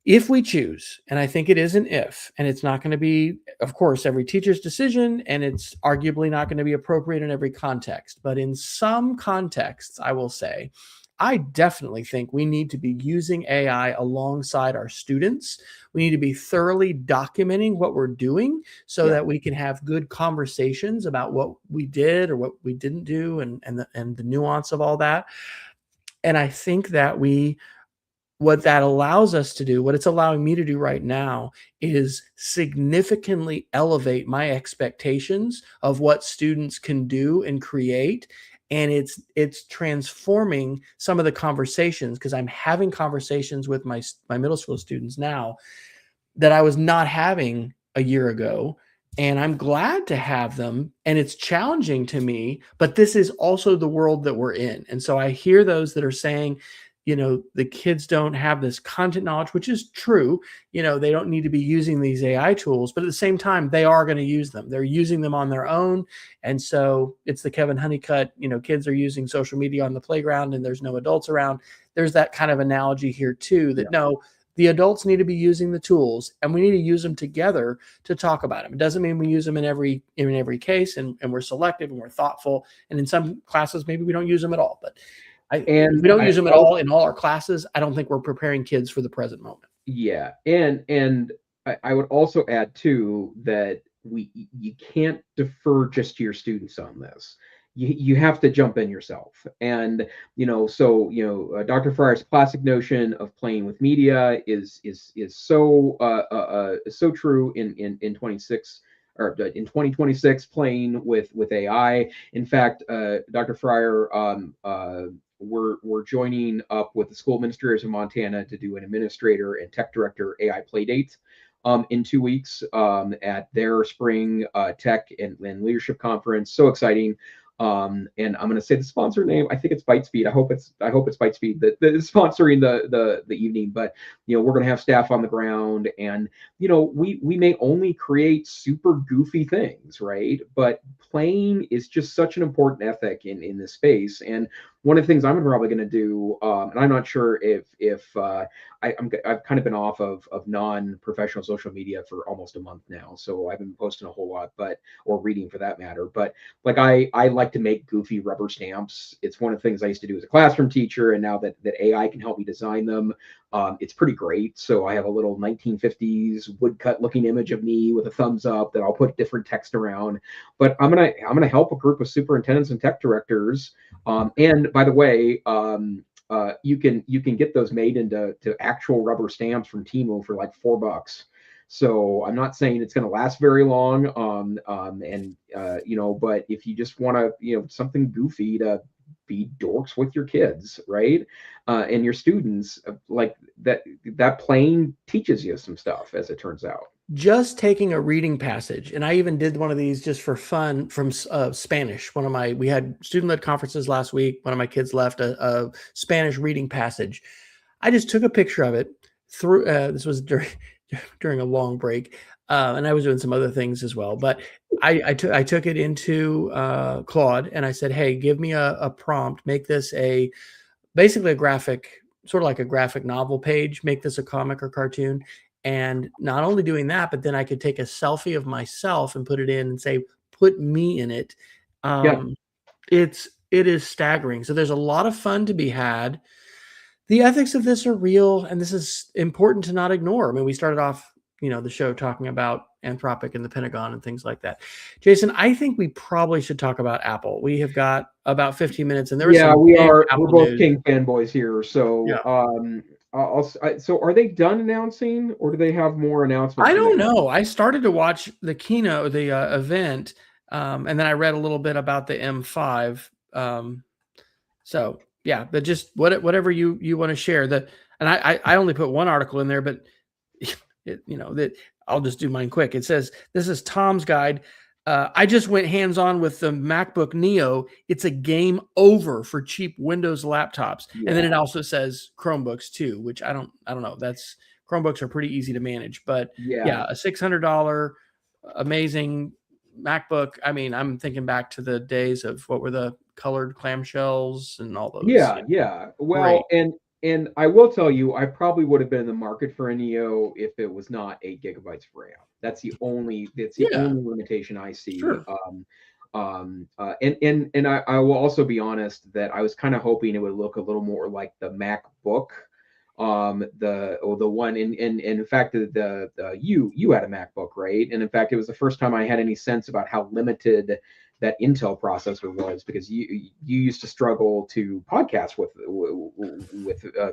if we choose, and I think it is an if, and it's not going to be, of course, every teacher's decision, and it's arguably not going to be appropriate in every context, but in some contexts, I will say, I definitely think we need to be using AI alongside our students. We need to be thoroughly documenting what we're doing so that we can have good conversations about what we did or what we didn't do, and the nuance of all that. And I think that what that allows us to do, what it's allowing me to do right now, is significantly elevate my expectations of what students can do and create. And it's transforming some of the conversations, because I'm having conversations with my middle school students now that I was not having a year ago. And I'm glad to have them, and it's challenging to me, but this is also the world that we're in. And so I hear those that are saying, the kids don't have this content knowledge, which is true. They don't need to be using these AI tools, but at the same time, they are going to use them. They're using them on their own. And so it's the Kevin Honeycutt, kids are using social media on the playground and there's no adults around. There's that kind of analogy here too, that no, the adults need to be using the tools, and we need to use them together to talk about them. It doesn't mean we use them in every case, and we're selective and we're thoughtful. And in some classes, maybe we don't use them at all, but if we don't use them at all in all our classes, I don't think we're preparing kids for the present moment. Yeah. And I would also add too that you can't defer just to your students on this. You have to jump in yourself. And Dr. Fryer's classic notion of playing with media is so true in 26 or in 2026, playing with AI. In fact, Dr. Fryer, we're joining up with the school administrators of Montana to do an administrator and tech director AI playdate in 2 weeks at their spring tech and leadership conference. So exciting. And I'm going to say the sponsor name. I think it's Bytespeed. I hope it's Bytespeed that is sponsoring the evening. But we're going to have staff on the ground, and we may only create super goofy things, right? But playing is just such an important ethic in this space. And one of the things I'm probably going to do, and I'm not sure if I've kind of been off of non-professional social media for almost a month now, so I've been posting a whole lot, or reading for that matter. But I like to make goofy rubber stamps. It's one of the things I used to do as a classroom teacher, and now that AI can help me design them, it's pretty great. So I have a little 1950s woodcut looking image of me with a thumbs up that I'll put different text around. But I'm gonna help a group of superintendents and tech directors. And by the way, you can get those made into actual rubber stamps from Temu for like $4. So I'm not saying it's going to last very long. But if you just want to, something goofy to be dorks with your kids, right? And your students, like that playing teaches you some stuff, as it turns out. Just taking a reading passage, and I even did one of these just for fun from Spanish. We had student-led conferences last week. One of my kids left a Spanish reading passage. I just took a picture of it. This was during a long break, and I was doing some other things as well. But I took it into Claude and I said, "Hey, give me a prompt. Make this basically a graphic, sort of like a graphic novel page. Make this a comic or cartoon." And not only doing that, but then I could take a selfie of myself and put it in and say, "Put me in it." Yeah. Um, it is staggering. So there's a lot of fun to be had. The ethics of this are real, and this is important to not ignore. I mean, we started off, the show talking about Anthropic and the Pentagon and things like that. Jason, I think we probably should talk about Apple. We have got about 15 minutes, and there was Yeah, some we big are. We're Apple both news. King fanboys here. So, Yeah. so are they done announcing, or do they have more announcements I to don't make? know. I started to watch the keynote, the event, and then I read a little bit about the M5. So yeah, but just whatever you want to share. And I only put one article in there, but that I'll just do mine quick. It says, this is Tom's guide. I just went hands-on with the MacBook Neo. It's a game over for cheap Windows laptops. And then it Yeah, also says Chromebooks too, which I don't know. That's Chromebooks are pretty easy to manage, but yeah, yeah, a $600 amazing MacBook. I mean, I'm thinking back to the days of what were the colored clamshells and all those. yeah, yeah. Great. Well, and I will tell you, I probably would have been in the market for a Neo if it was not 8 gigabytes of RAM. That's the Yeah, only limitation I see. sure. And I will also be honest that I was kind of hoping it would look a little more like the MacBook, the one in fact you had a MacBook, right? And in fact, it was the first time I had any sense about how limited that Intel processor was, because you used to struggle to podcast with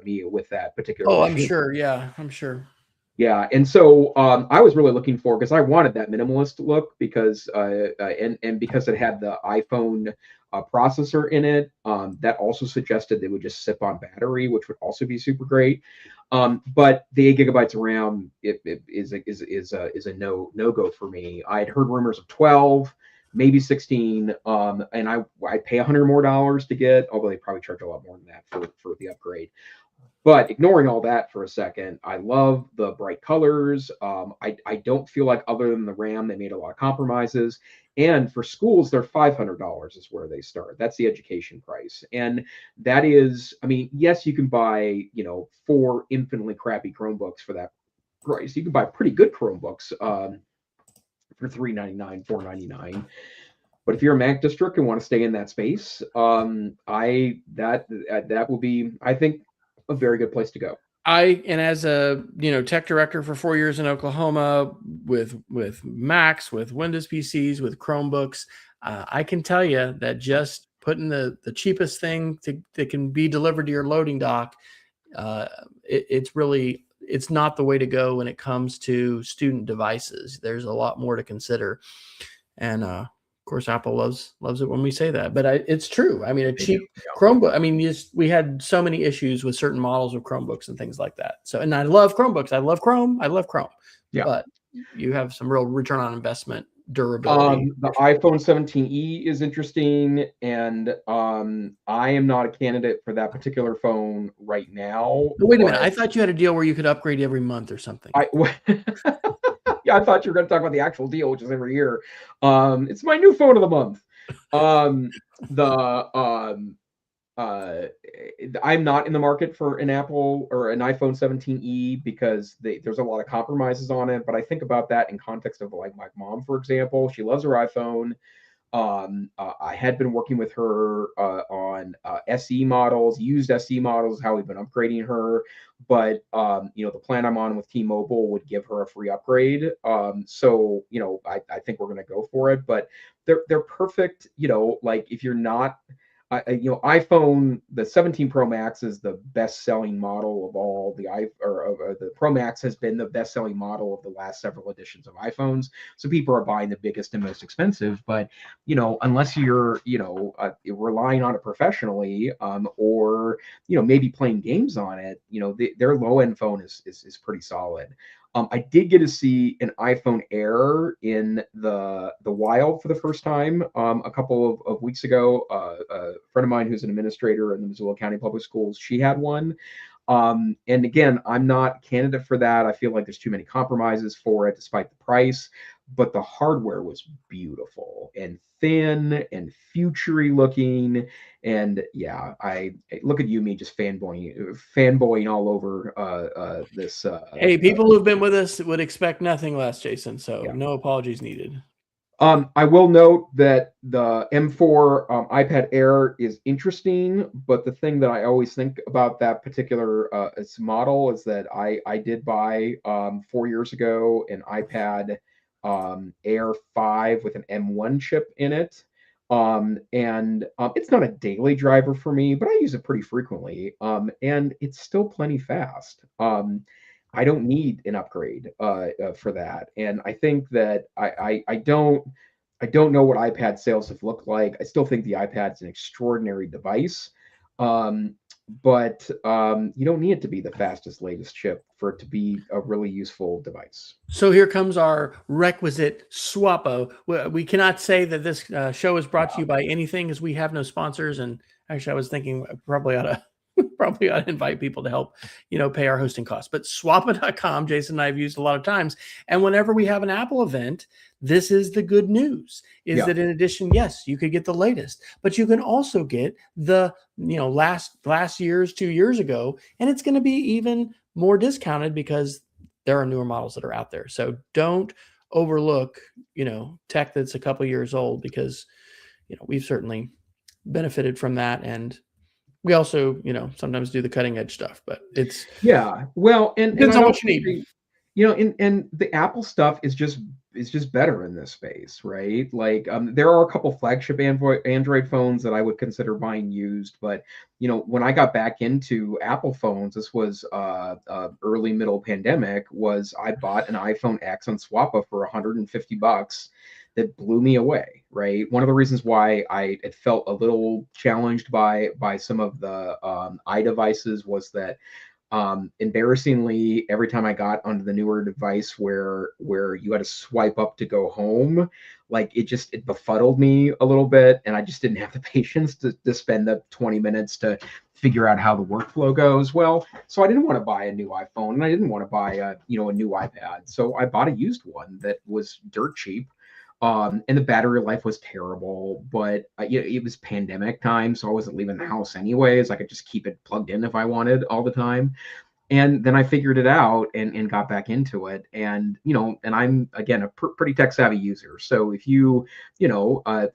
me with that particular Oh, I'm machine. sure. Yeah, I'm sure. Yeah, and so I was really looking for, because I wanted that minimalist look, because and because it had the iPhone processor in it, that also suggested they would just sip on battery, which would also be super great. But the 8 gigabytes of RAM is a no go for me. I'd heard rumors of 12, maybe 16, and I'd pay $100 more to get, although they probably charge a lot more than that for the upgrade. But ignoring all that for a second, I love the bright colors. I don't feel like, other than the RAM, they made a lot of compromises. And for schools, they're $500 is where they start. That's the education price. And that is, I mean, yes, you can buy, 4 infinitely crappy Chromebooks for that price. You can buy pretty good Chromebooks for $399, $499. But if you're a Mac district and want to stay in that space, that will be, I think, a very good place to go. And as a tech director for 4 years in Oklahoma, with Macs, with Windows PCs, with Chromebooks, I can tell you that just putting the cheapest thing that can be delivered to your loading dock, it's not the way to go when it comes to student devices. There's a lot more to consider, and of course, Apple loves it when we say that, but it's true. I mean, a They do. cheap Chromebook. I mean, we had so many issues with certain models of Chromebooks and things like that. So, and I love Chromebooks. I love Chrome. I love Chrome. Yeah. But you have some real return on investment durability. The iPhone 17e is interesting, and I am not a candidate for that particular phone right now. Wait a minute. I thought you had a deal where you could upgrade every month or something. Yeah, I thought you were going to talk about the actual deal, which is every year. It's my new phone of the month. The I'm not in the market for an Apple or an iPhone 17e, because there's a lot of compromises on it. But I think about that in context of, like, my mom, for example. She loves her iPhone. I had been working with her on SE models, used SE models, how we've been upgrading her. But the plan I'm on with T-Mobile would give her a free upgrade. So I think we're going to go for it. But they're perfect. Like, if you're not, iPhone, the 17 Pro Max is the best-selling model of all the Pro Max has been the best-selling model of the last several editions of iPhones. So people are buying the biggest and most expensive. But unless you're relying on it professionally, or maybe playing games on it, their low-end phone is pretty solid. I did get to see an iPhone Air in the wild for the first time a couple of weeks ago. A friend of mine who's an administrator in the Missoula County Public Schools, she had one. And again, I'm not a candidate for that. I feel like there's too many compromises for it, despite the price. But the hardware was beautiful and thin and futury looking. And yeah, I look at you, me just fanboying all over this. Hey, people who've been with us would expect nothing less, Jason. So Yeah. no apologies needed. I will note that the M4 iPad Air is interesting, but the thing that I always think about that particular model is that I did buy 4 years ago an iPad Air 5 with an M1 chip in it. And it's not a daily driver for me, but I use it pretty frequently. And it's still plenty fast. I don't need an upgrade for that. And I think that I don't know what iPad sales have looked like. I still think the iPad's an extraordinary device, um, but you don't need it to be the fastest, latest chip for it to be a really useful device. So here comes our requisite swappo. We cannot say that this show is brought to you by anything, as we have no sponsors. And actually, I was thinking I probably ought to invite people to help, pay our hosting costs. But swappa.com, Jason and I have used a lot of times. And whenever we have an Apple event, this is the good news, is that in addition, yes, you could get the latest, but you can also get the, last year's, 2 years ago, and it's going to be even more discounted because there are newer models that are out there. So don't overlook, tech that's a couple years old, because, we've certainly benefited from that. And we also, sometimes do the cutting edge stuff, but it's well, and depends I on don't what you need. think and the Apple stuff is just better in this space, right? Like there are a couple flagship Android phones that I would consider buying used, but when I got back into Apple phones, this was early middle pandemic, was I bought an iPhone X on Swappa for $150 that blew me away, right? One of the reasons why I it felt a little challenged by some of the iDevices was that embarrassingly, every time I got onto the newer device where you had to swipe up to go home, like it befuddled me a little bit, and I just didn't have the patience to spend the 20 minutes to figure out how the workflow goes. Well, so I didn't want to buy a new iPhone, and I didn't want to buy a new iPad, so I bought a used one that was dirt cheap. And the battery life was terrible, but it was pandemic time, so I wasn't leaving the house anyways. I could just keep it plugged in if I wanted all the time. And then I figured it out and got back into it. And, and I'm, again, a pretty tech savvy user. So if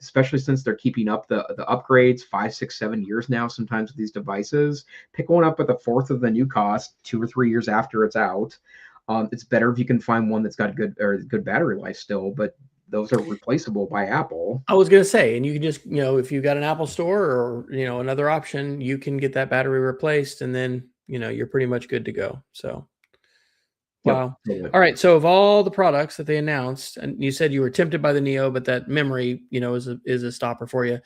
especially since they're keeping up the upgrades 5, 6, 7 years now, sometimes with these devices, pick one up at the fourth of the new cost, 2 or 3 years after it's out. It's better if you can find one that's got good battery life still, but those are replaceable by Apple. I was going to say, and you can just, if you've got an Apple store or, another option, you can get that battery replaced, and then, you're pretty much good to go. So, wow. Yep, totally. All right. So of all the products that they announced, and you said you were tempted by the Neo, but that memory, is a stopper for you.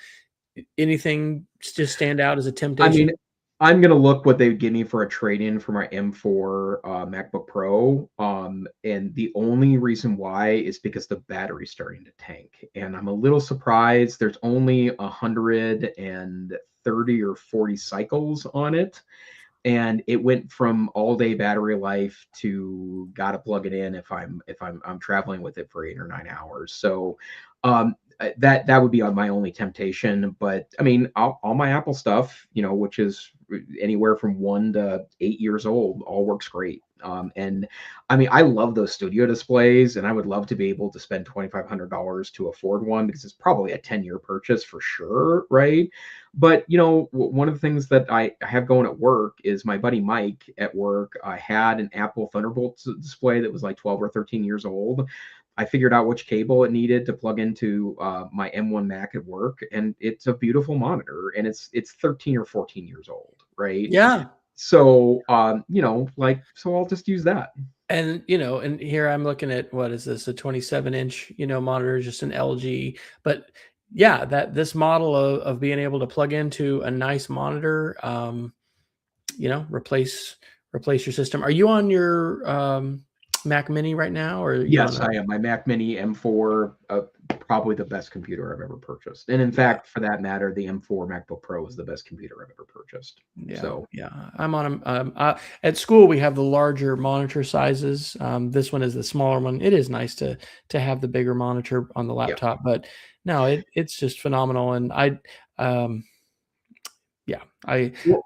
Anything just stand out as a temptation? I mean, I'm gonna look what they would give me for a trade-in for my M4 MacBook Pro, and the only reason why is because the battery's starting to tank, and I'm a little surprised. There's only 130 or 40 cycles on it, and it went from all-day battery life to gotta plug it in if I'm traveling with it for 8 or 9 hours. So, that would be on my only temptation. But I mean, all my Apple stuff, which is anywhere from 1 to 8 years old, all works great. And I mean, I love those studio displays, and I would love to be able to spend $2,500 to afford one, because it's probably a 10-year purchase for sure, right? But one of the things that I have going at work is my buddy Mike at work had an Apple Thunderbolt display that was like 12 or 13 years old. I figured out which cable it needed to plug into my M1 Mac at work, and it's a beautiful monitor, and it's 13 or 14 years old, right? Yeah. So, so I'll just use that. And, and here I'm looking at, what is this, a 27-inch, monitor, just an LG. But yeah, this model of being able to plug into a nice monitor, replace your system. Are you on your Mac Mini right now, or you on Yes, a? I am. My Mac Mini M4, probably the best computer I've ever purchased. And in Yeah, fact, for that matter, the M4 MacBook Pro is the best computer I've ever purchased. yeah, So, yeah. I'm on a. At school we have the larger monitor sizes. This one is the smaller one. It is nice to have the bigger monitor on the yeah. laptop, but no, it's just phenomenal. And um, yeah, Well,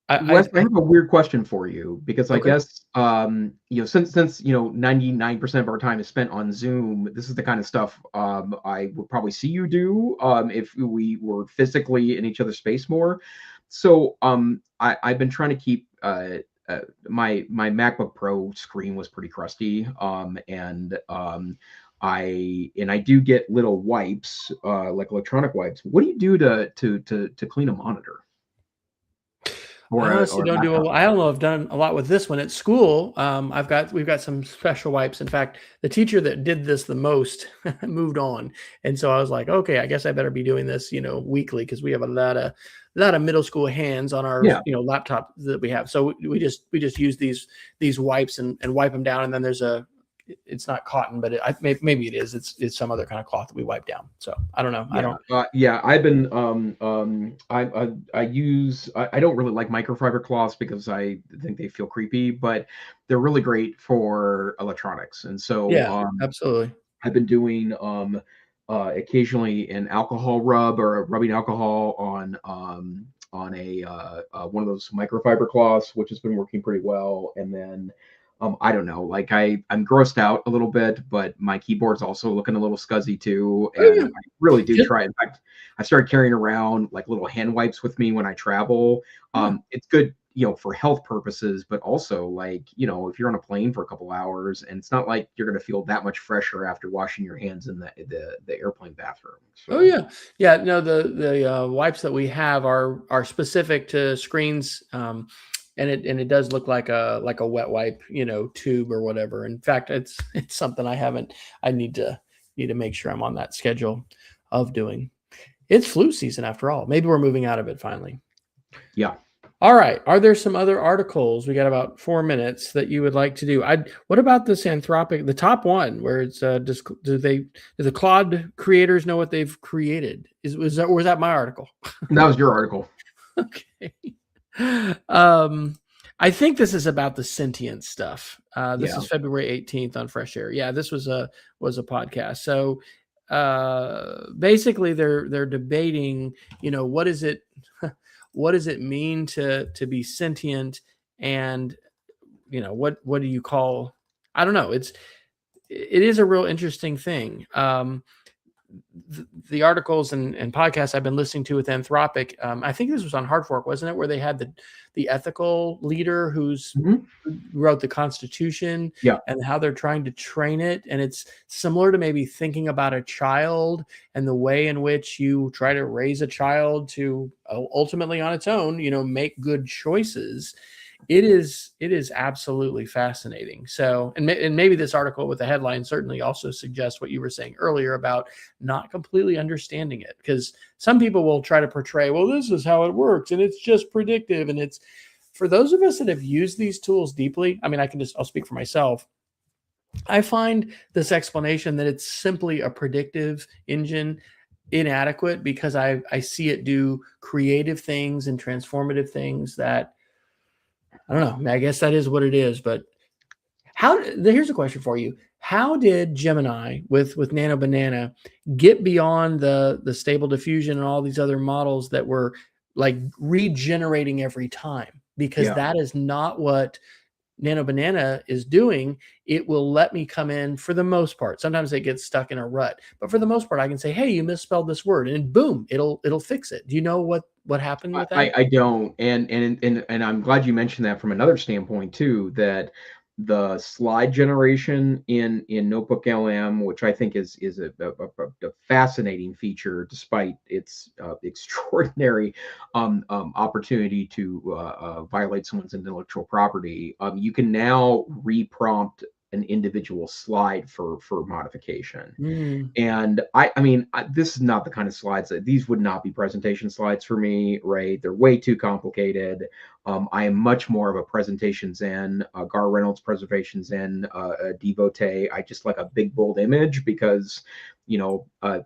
Wes, I have a weird question for you because I okay. guess since 99% of our time is spent on Zoom, this is the kind of stuff I would probably see you do if we were physically in each other's space more. So I've been trying to keep my MacBook Pro screen was pretty crusty, and I do get little wipes like electronic wipes. What do you do to clean a monitor I honestly or a don't do a laptop? lot. I don't know. I've done a lot with this one at school. We've got some special wipes. In fact, the teacher that did this the most moved on, and so I was like, okay, I guess I better be doing this, weekly because we have a lot of middle school hands on our Yeah. laptop that we have. So we just use these wipes and wipe them down, and then it's not cotton, but maybe it is. It's some other kind of cloth that we wipe down. So I don't know. I Yeah, don't. yeah. I've been I don't really like microfiber cloths because I think they feel creepy, but they're really great for electronics. And so Yeah, absolutely. I've been doing occasionally an alcohol rub or rubbing alcohol on a one of those microfiber cloths, which has been working pretty well. And then I don't know, like I'm grossed out a little bit, but my keyboard's also looking a little scuzzy too. Oh And yeah. I really do Just, try. In fact, I started carrying around like little hand wipes with me when I travel. yeah. It's good, for health purposes, but also like, if you're on a plane for a couple hours and it's not like you're going to feel that much fresher after washing your hands in the airplane bathroom. Oh So, yeah, yeah. No, the wipes that we have are specific to screens, and it does look like a wet wipe, tube or whatever. In fact, it's something I need to make sure I'm on that schedule of doing. It's flu season after all. Maybe we're moving out of it finally. yeah. All right. Are there some other articles? We got about 4 minutes that you would like to do. What about this Anthropic, the top one, where it's do the Claude creators know what they've created? Was that my article? That was your article. Okay. Um, I think this is about the sentient stuff. This Yeah. is February 18th on Fresh Air. Yeah, this was a podcast. So basically they're debating, what is it what does it mean to be sentient, and what do you call, I don't know, it is a real interesting thing. The articles and podcasts I've been listening to with Anthropic, I think this was on Hard Fork, wasn't it, where they had the ethical leader who Mhm. wrote the Constitution, Yeah. and how they're trying to train it, and it's similar to maybe thinking about a child and the way in which you try to raise a child to ultimately on its own, make good choices. It is absolutely fascinating. So, and maybe this article with the headline certainly also suggests what you were saying earlier about not completely understanding it, because some people will try to portray, well, this is how it works and it's just predictive. And it's, for those of us that have used these tools deeply, I mean, I'll speak for myself. I find this explanation that it's simply a predictive engine inadequate, because I see it do creative things and transformative things that, I don't know. I guess that is what it is. But here's a question for you. How did Gemini with Nano Banana get beyond the stable diffusion and all these other models that were like regenerating every time? Because Yeah. that is not what Nano Banana is doing. It will let me come in for the most part. Sometimes it gets stuck in a rut, but for the most part, I can say, "Hey, you misspelled this word," and boom, it'll fix it. Do you know what happened with that? I don't, and I'm glad you mentioned that from another standpoint too. That the slide generation in Notebook LM, which I think is a fascinating feature, despite its extraordinary opportunity to violate someone's intellectual property. You can now reprompt an individual slide for modification. Mm. And this is not the kind of slides that these would not be presentation slides for me, right? They're way too complicated. I am much more of a presentation zen, Gar Reynolds presentation zen devotee. I just like a big bold image because,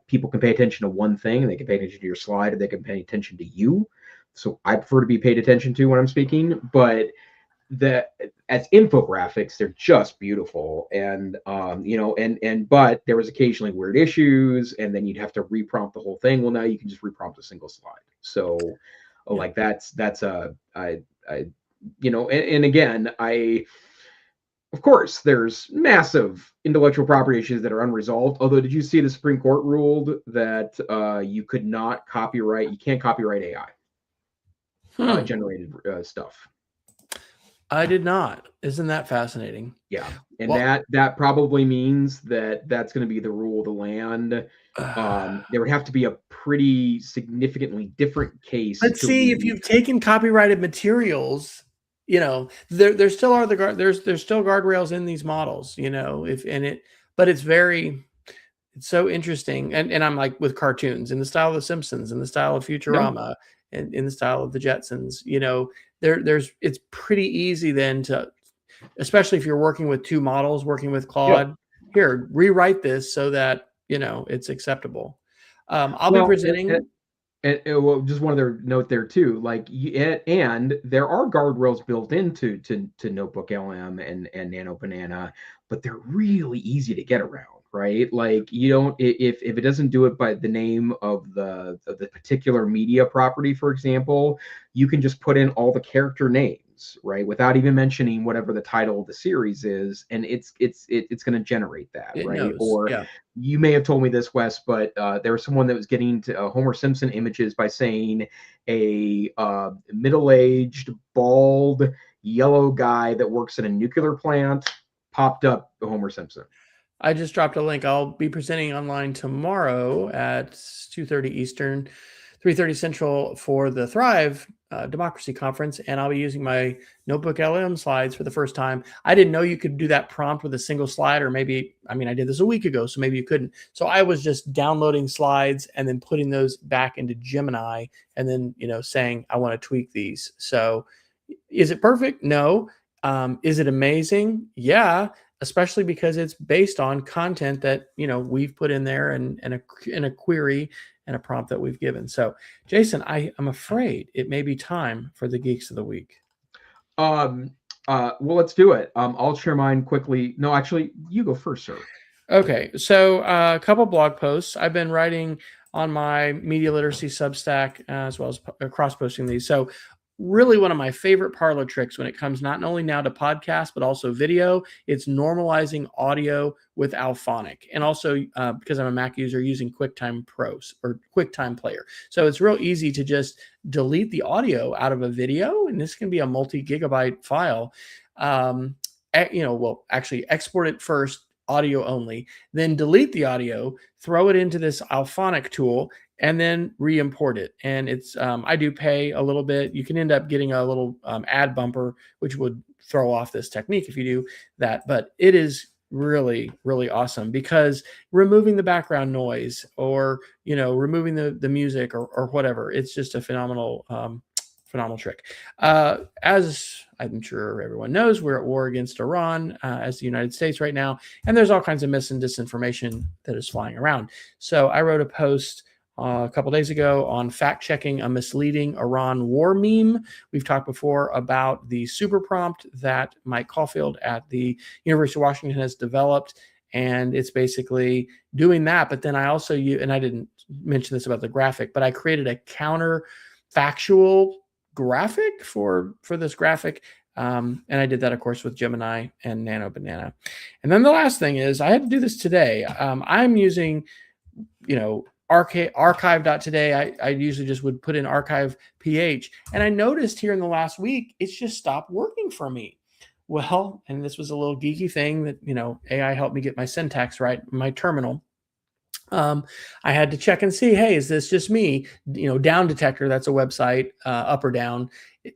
people can pay attention to one thing, and they can pay attention to your slide, and they can pay attention to you. So I prefer to be paid attention to when I'm speaking, but as infographics, they're just beautiful. And but there was occasionally weird issues, and then you'd have to reprompt the whole thing. Well, now you can just reprompt a single slide. So like that's and again, of course, there's massive intellectual property issues that are unresolved. Although, did you see the Supreme Court ruled that you can't copyright AI generated stuff? I did not. Isn't that fascinating? Yeah, and that probably means that's going to be the rule of the land. There would have to be a pretty significantly different case. Let's see, if you've taken copyrighted materials, there still are there's still guardrails in these models, but it's so interesting. And I'm like with cartoons in the style of The Simpsons, in the style of Futurama, and in the style of the Jetsons, it's pretty easy then to, especially if you're working with two models, working with Claude, here, rewrite this so that, it's acceptable. I'll be presenting. And just one other note there too, and there are guardrails built into Notebook LM and Nano Banana, but they're really easy to get around, right? Like you don't, if it doesn't do it by the name of the particular media property, for example, you can just put in all the character names, right, without even mentioning whatever the title of the series is, and it's going to generate that, right? Or you may have told me this, Wes, but there was someone that was getting to Homer Simpson images by saying a middle-aged, bald, yellow guy that works at a nuclear plant popped up Homer Simpson. I just dropped a link. I'll be presenting online tomorrow at 2:30 Eastern, 3:30 Central for the Thrive Democracy Conference, and I'll be using my Notebook LM slides for the first time. I didn't know you could do that prompt with a single slide, or maybe, I did this a week ago, so maybe you couldn't. So I was just downloading slides and then putting those back into Gemini and then, saying, I want to tweak these. So is it perfect? No. Is it amazing? Yeah. Especially because it's based on content that, we've put in there and a query and a prompt that we've given. So Jason, I'm afraid it may be time for the Geeks of the Week. Well, let's do it. I'll share mine quickly. No, actually, you go first, sir. Okay. So a couple blog posts. I've been writing on my media literacy Substack as well as cross-posting these. So really one of my favorite parlor tricks when it comes not only now to podcasts, but also video, it's normalizing audio with Alphonic. And also because I'm a Mac user, using QuickTime Pros or QuickTime Player. So it's real easy to just delete the audio out of a video. And this can be a multi-gigabyte file. Actually export it first, audio only, then delete the audio, throw it into this Alphonic tool, and then re-import it. And it's, I do pay a little bit. You can end up getting a little ad bumper, which would throw off this technique if you do that. But it is really, really awesome because removing the background noise or, removing the music or whatever, it's just a phenomenal trick. As I'm sure everyone knows, we're at war against Iran as the United States right now, and there's all kinds of mis and disinformation that is flying around. So I wrote a post a couple days ago on fact-checking a misleading Iran war meme. We've talked before about the super prompt that Mike Caulfield at the University of Washington has developed, and it's basically doing that. But then I also and I didn't mention this about the graphic, but I created a counterfactual graphic for this graphic. And I did that, of course, with Gemini and Nano Banana. And then the last thing is I had to do this today. I'm using, archive.today. I usually just would put in archive PH. And I noticed here in the last week, it's just stopped working for me. Well, and this was a little geeky thing that, AI helped me get my syntax right, my terminal. I had to check and see, hey, is this just me? Down detector, that's a website, up or down.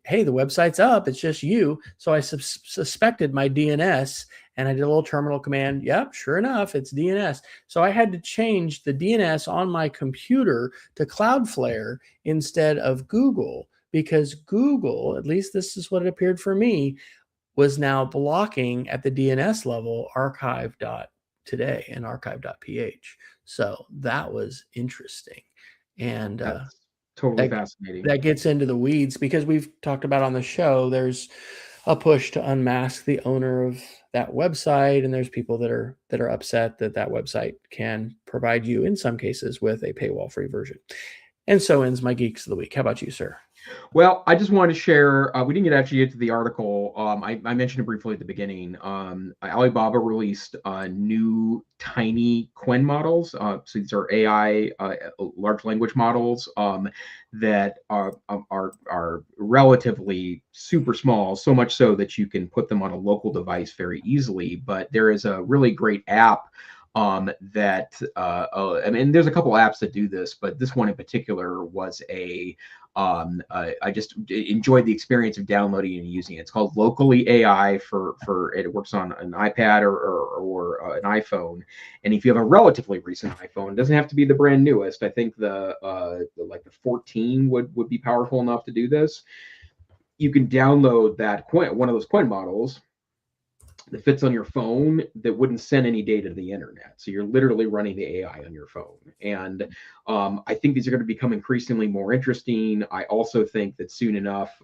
Hey, the website's up, it's just you. So I suspected my DNS, and I did a little terminal command. Yep, sure enough, it's DNS. So I had to change the DNS on my computer to Cloudflare instead of Google, because Google, at least this is what it appeared for me, was now blocking at the DNS level archive.today and archive.ph. So that was interesting. And That's totally fascinating. that gets into the weeds, because we've talked about on the show, there's a push to unmask the owner of that website, and there's people that are upset that website can provide you, in some cases, with a paywall free version. And so ends my Geeks of the Week. How about you, sir? Well, I just wanted to share, we didn't actually get to the article. I mentioned it briefly at the beginning. Alibaba released new tiny Qwen models. So these are AI large language models that are relatively super small, so much so that you can put them on a local device very easily. But there is a really great app that I mean, there's a couple apps that do this, but this one in particular was I just enjoyed the experience of downloading and using it. It's called Locally AI for it works on an iPad or an iPhone. And if you have a relatively recent iPhone, it doesn't have to be the brand newest. I think the 14 would be powerful enough to do this. You can download that one of those Qwen models that fits on your phone that wouldn't send any data to the internet. So you're literally running the AI on your phone. And I think these are going to become increasingly more interesting. I also think that soon enough,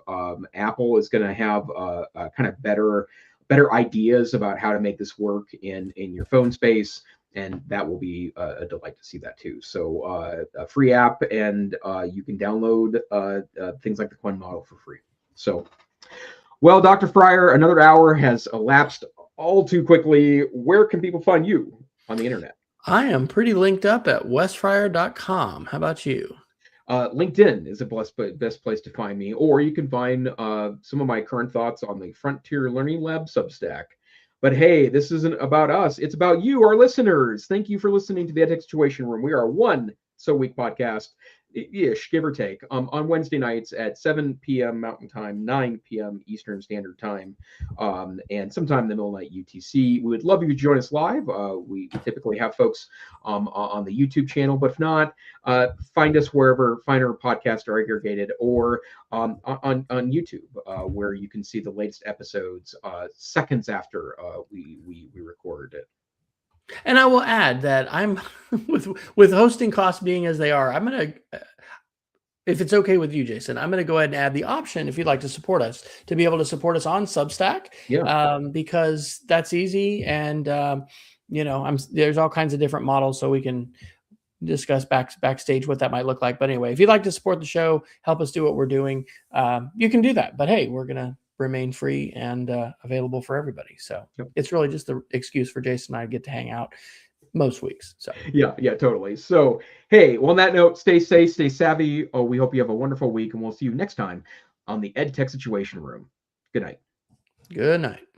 Apple is going to have kind of better ideas about how to make this work in your phone space. And that will be a delight to see that too. So a free app, and you can download things like the Qwen model for free. So, well, Dr. Fryer, another hour has elapsed all too quickly. Where can people find you on the internet? I am pretty linked up at wesfryer.com. How about you? LinkedIn is the best place to find me, or you can find some of my current thoughts on the Frontier Learning Lab Substack. But hey, this isn't about us. It's about you, our listeners. Thank you for listening to the EdTech Situation Room. We are a once-a-week podcast, ish, give or take, on Wednesday nights at 7 p.m. Mountain Time, 9 p.m. Eastern Standard Time, and sometime in the middle of the night UTC. We would love you to join us live. We typically have folks on the YouTube channel, but if not, find us wherever finer podcasts are aggregated, or on YouTube, where you can see the latest episodes seconds after we recorded it. And I will add that I'm with hosting costs being as they are, I'm going to, if it's okay with you, Jason, I'm going to go ahead and add the option, if you'd like to support us, to be able to support us on Substack. Yeah. Because that's easy. And, there's all kinds of different models, so we can discuss backstage what that might look like. But anyway, if you'd like to support the show, help us do what we're doing, you can do that. But hey, we're going to remain free and available for everybody. So It's really just the excuse for Jason and I to get to hang out most weeks. So yeah, totally. So hey, well, on that note, stay safe, stay savvy. We hope you have a wonderful week, and we'll see you next time on the EdTech Situation Room. Good night. Good night.